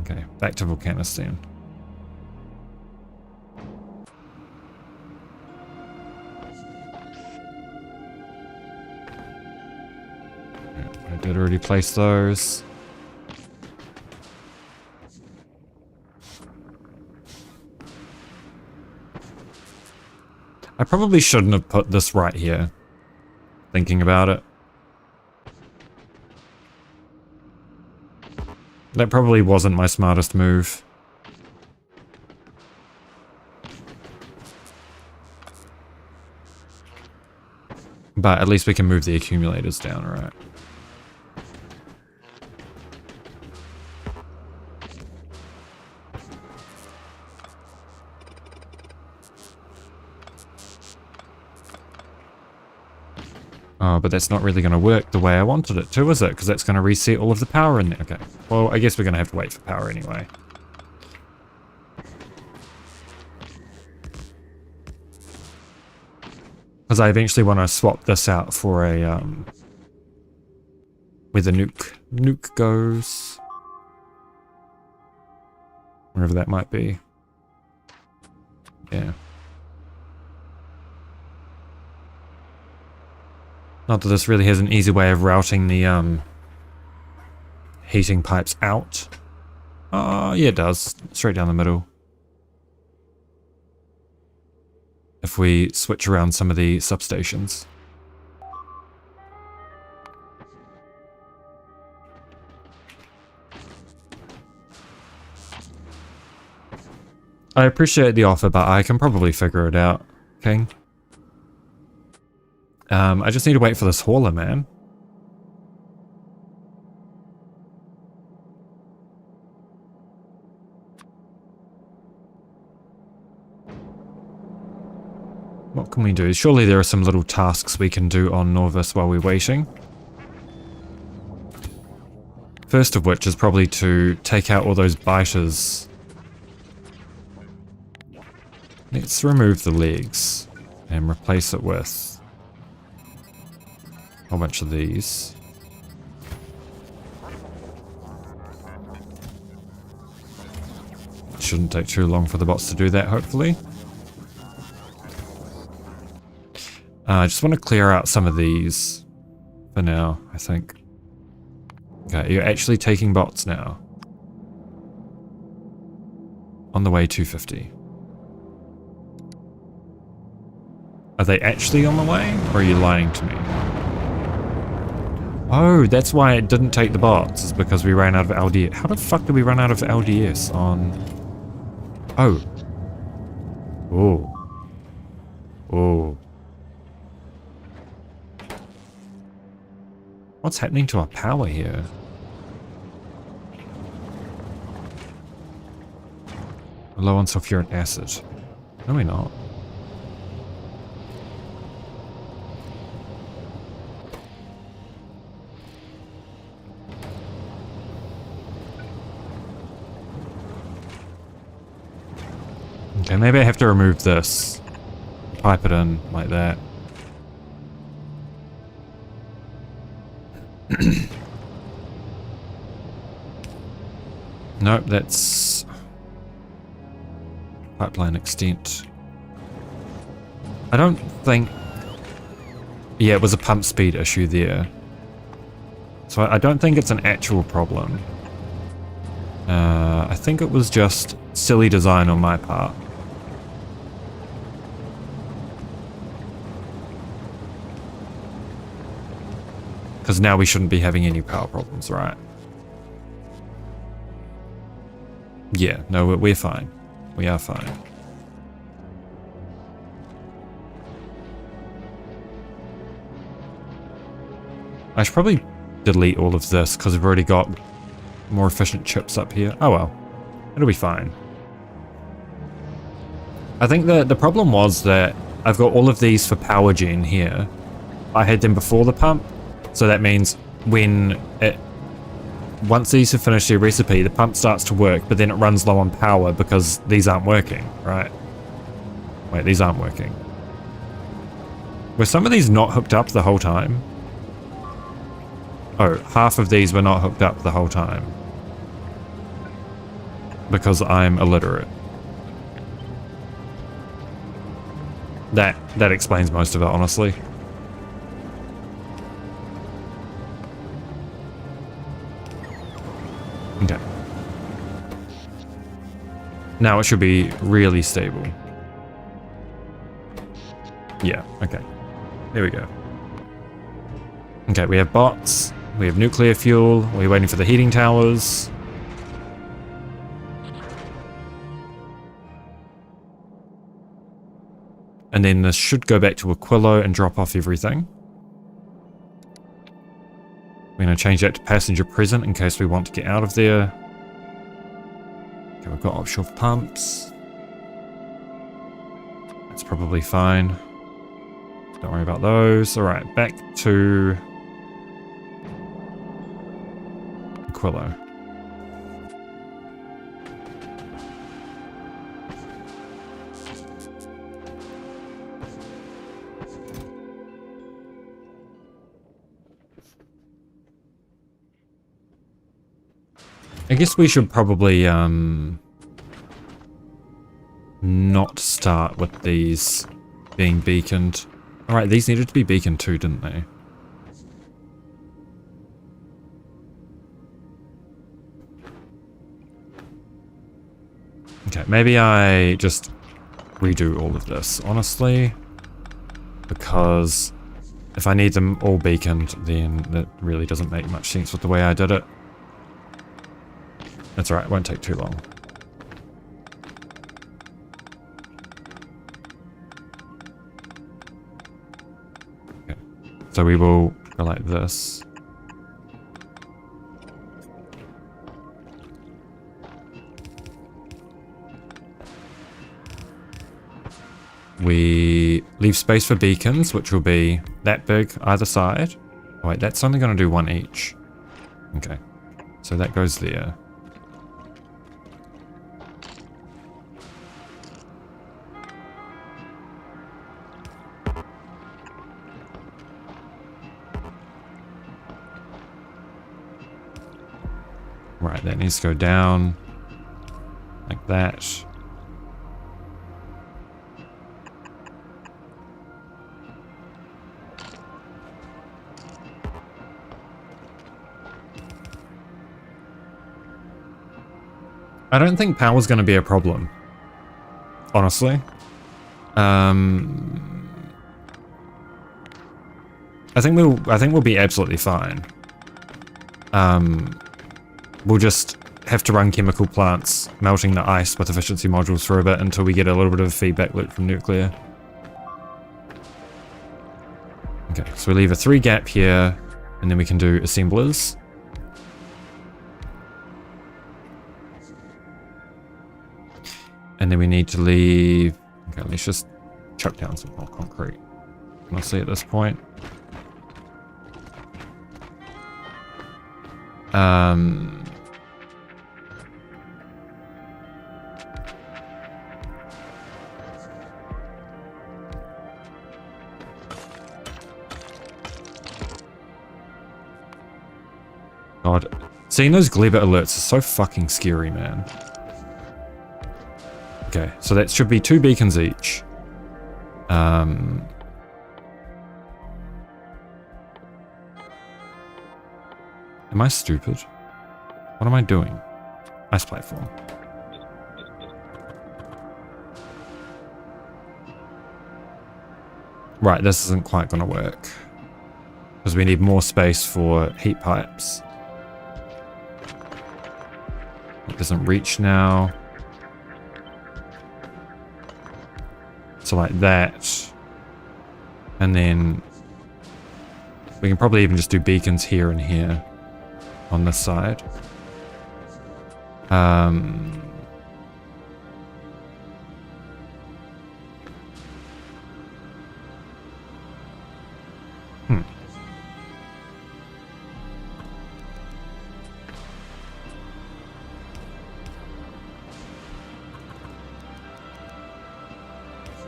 Okay, back to Vulcanus then. I did already place those. I probably shouldn't have put this right here, thinking about it. That probably wasn't my smartest move. But at least we can move the accumulators down, right? Oh, but that's not really going to work the way I wanted it to, is it? Because that's going to reset all of the power in there. Okay. Well, I guess we're going to have to wait for power anyway. Because I eventually want to swap this out for a, where the nuke goes. Wherever that might be. Yeah. Not that this really has an easy way of routing the heating pipes out. Oh, yeah, it does. Straight down the middle. If we switch around some of the substations. I appreciate the offer, but I can probably figure it out, King. I just need to wait for this hauler, man. What can we do? Surely there are some little tasks we can do on Norvis while we're waiting. First of which is probably to take out all those biters. Let's remove the legs and replace it with a whole bunch of these. Shouldn't take too long for the bots to do that, hopefully. I just want to clear out some of these for now, I think. Okay, you're actually taking bots now. On the way 250. Are they actually on the way, or are you lying to me? Oh, that's why it didn't take the bots, is because we ran out of LDS. How the fuck did we run out of LDS on... Oh. Oh. Oh. What's happening to our power here? We're low on sulfuric acid. No, we're not. Okay, maybe I have to remove this. Pipe it in like that. Nope, that's pipeline extent. I don't think... Yeah, it was a pump speed issue there. So I don't think it's an actual problem. I think it was just silly design on my part. Because now we shouldn't be having any power problems, right? Yeah, no, we're fine. We are fine. I should probably delete all of this because we've already got more efficient chips up here. Oh well, it'll be fine. I think the problem was that I've got all of these for power gen here. I had them before the pump. So that means once these have finished their recipe, the pump starts to work, but then it runs low on power because these aren't working, right? Wait, these aren't working. Were some of these not hooked up the whole time? Oh, half of these were not hooked up the whole time. Because I'm illiterate. That explains most of it, honestly. Okay. Now it should be really stable. Yeah, okay. There we go. Okay, we have bots. We have nuclear fuel. We're waiting for the heating towers. And then this should go back to Aquilo and drop off everything. We're going to change that to passenger present in case we want to get out of there. Okay, we've got offshore pumps. That's probably fine. Don't worry about those. Alright, back to Aquilo. I guess we should probably not start with these being beaconed. Alright, these needed to be beaconed too, didn't they? Okay, maybe I just redo all of this, honestly. Because if I need them all beaconed, then that really doesn't make much sense with the way I did it. That's alright, it won't take too long. So we will go like this. We leave space for beacons, which will be that big either side. Oh wait, that's only going to do one each. Okay, so that goes there. Right, that needs to go down like that. I don't think power's going to be a problem, honestly. I think we'll be absolutely fine. We'll just have to run chemical plants, melting the ice with efficiency modules for a bit until we get a little bit of a feedback loop from nuclear. Okay, so we leave a 3 gap here, and then we can do assemblers. And then we need to leave... Okay, let's just chuck down some more concrete. Honestly, at this point. God, seeing those Gleba alerts is so fucking scary, man. Okay, so that should be 2 beacons each. Am I stupid? What am I doing? Ice platform. Right, this isn't quite going to work. Because we need more space for heat pipes. It doesn't reach now. So like that. And then we can probably even just do beacons here and here on this side.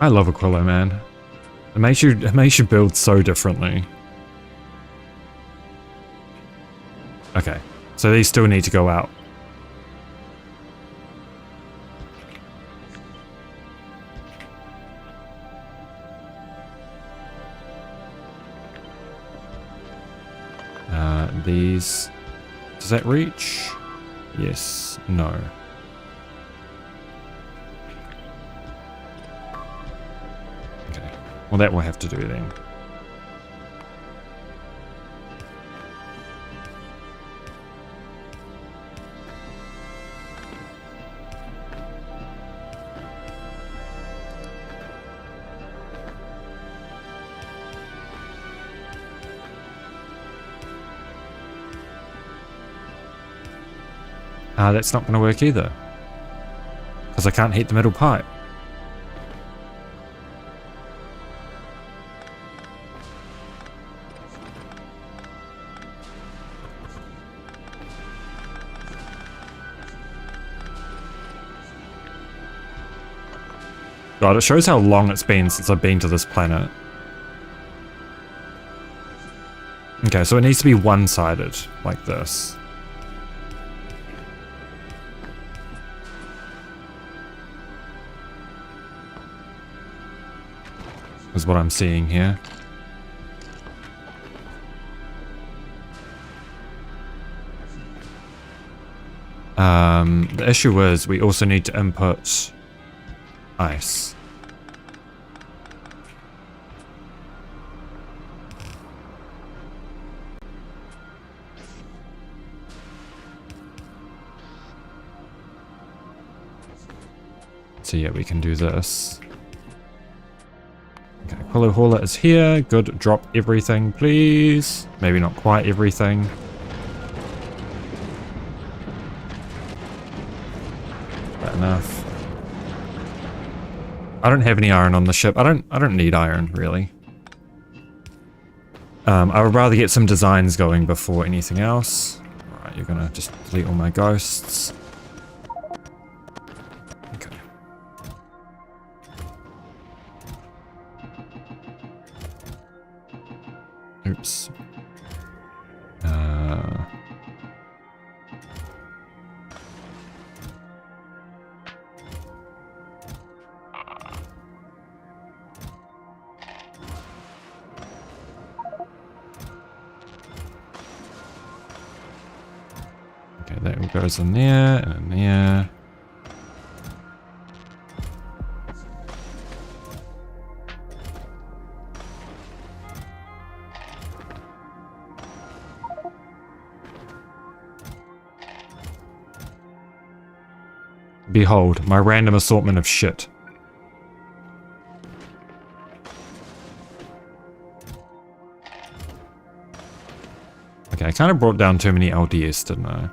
I love Aquilo, man. It makes you build so differently. Okay, so these still need to go out. These... Does that reach? Yes. No. Okay. Well, that will have to do then. That's not going to work either. Because I can't heat the middle pipe. God, it shows how long it's been since I've been to this planet. Okay, so it needs to be one-sided, like this. Is what I'm seeing here. The issue is we also need to input ice. So yeah, we can do this. Okay, Aquilo hauler is here. Good. Drop everything, please. Maybe not quite everything. That enough. I don't have any iron on the ship. I don't need iron, really. I would rather get some designs going before anything else. Alright, you're gonna just delete all my ghosts. Okay. Oops. Okay, that all goes in there and in there. Behold, my random assortment of shit. Okay, I kind of brought down too many LDS, didn't I?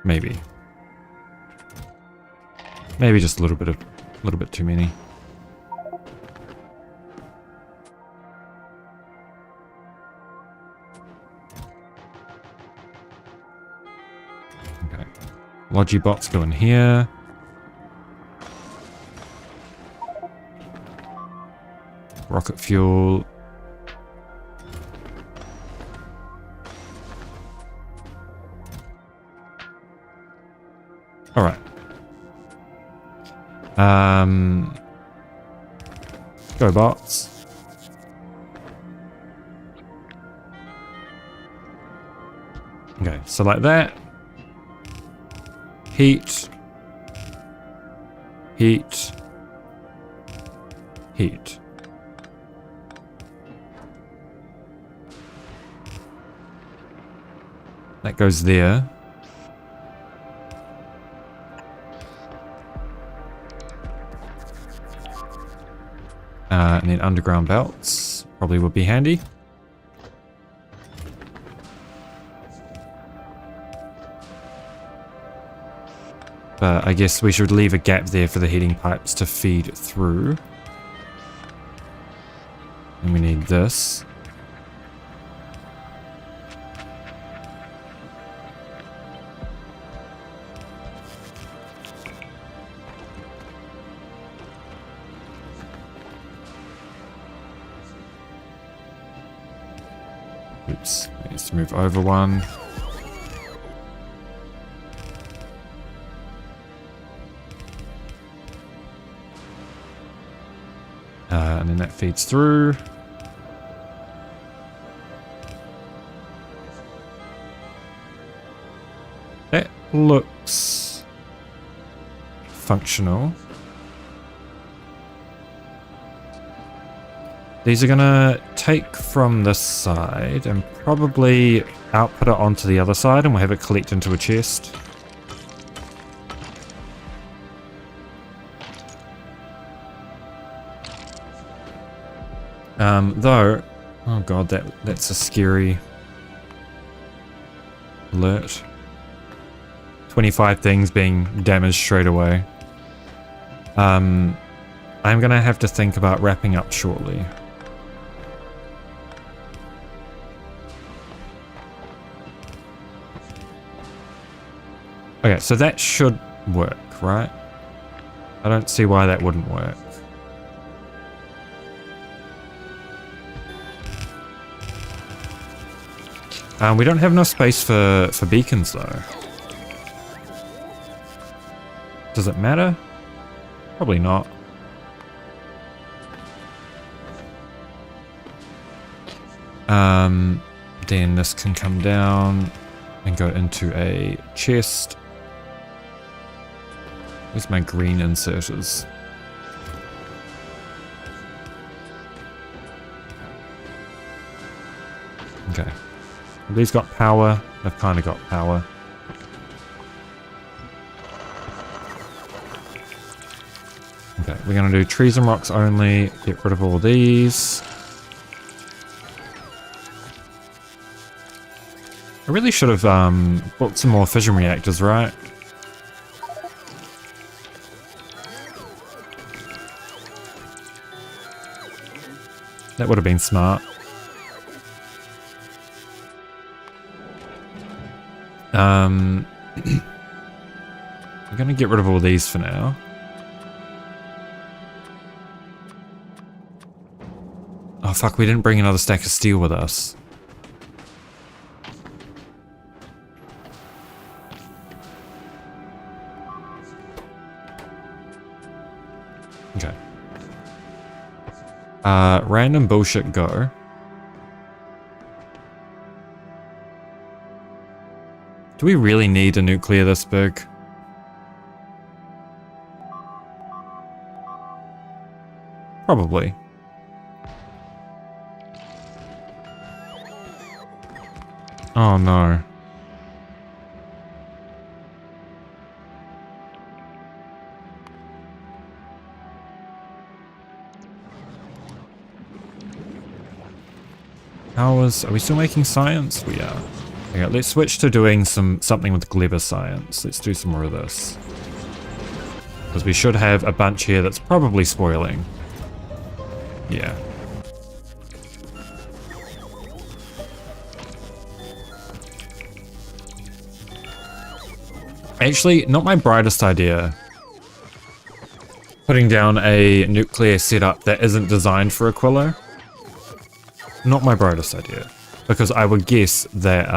Maybe. Maybe just a little bit too many. Okay. Logibots go in here. Rocket fuel. All right. Go bots. Okay, so like that. Heat. Heat. Heat. That goes there. And then underground belts probably would be handy. But I guess we should leave a gap there for the heating pipes to feed through. And we need this. Oops, needs to move over one. And then that feeds through. That looks functional. These are gonna take from this side and probably output it onto the other side, and we'll have it collect into a chest. Though, oh god, that's a scary alert. 25 things being damaged straight away. I'm gonna have to think about wrapping up shortly. Okay, so that should work, right? I don't see why that wouldn't work. We don't have enough space for beacons though. Does it matter? Probably not. Then this can come down and go into a chest. Where's my green inserters? Okay. Have these got power? They've kind of got power. Okay, we're going to do trees and rocks only. Get rid of all these. I really should have bought some more fission reactors, right? That would have been smart. I'm going to get rid of all these for now. Oh fuck, we didn't bring another stack of steel with us. Okay. Random bullshit go. Do we really need a nuclear this big? Probably. Oh no. Are we still making science? We are. Okay, let's switch to doing something with Gleba science. Let's do some more of this. Because we should have a bunch here that's probably spoiling. Yeah. Actually, not my brightest idea. Putting down a nuclear setup that isn't designed for Aquilo. Not my brightest idea. Because I would guess that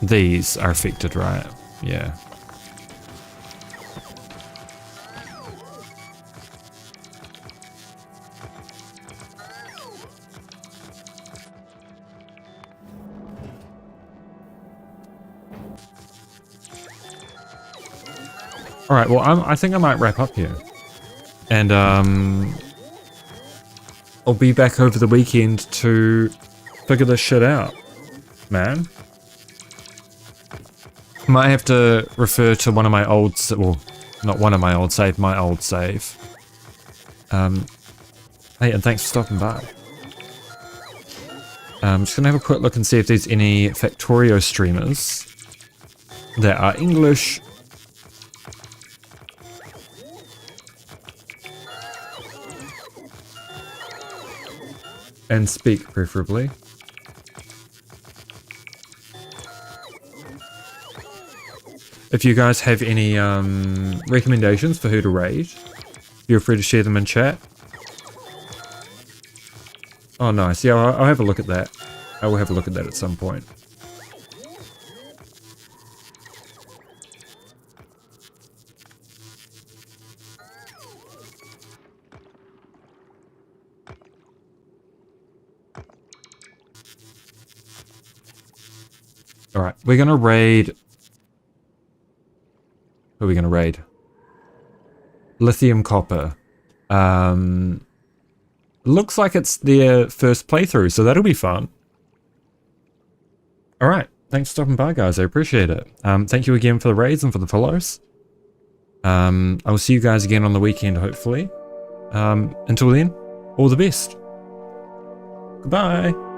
these are affected, right? Yeah. Alright, well, I think I might wrap up here. And, I'll be back over the weekend to figure this shit out, man. Might have to refer to one of my old, well, not one of my old save, my old save. Hey, and thanks for stopping by. I'm just gonna have a quick look and see if there's any Factorio streamers that are English. And speak, preferably. If you guys have any recommendations for who to raid, feel free to share them in chat. Oh, nice. Yeah, I'll have a look at that. I will have a look at that at some point. Alright, we're gonna raid... Who are we gonna raid? Lithium Copper. Looks like it's their first playthrough, so that'll be fun. Alright, thanks for stopping by, guys. I appreciate it. Thank you again for the raids and for the follows. I will see you guys again on the weekend, hopefully. Until then, all the best. Goodbye.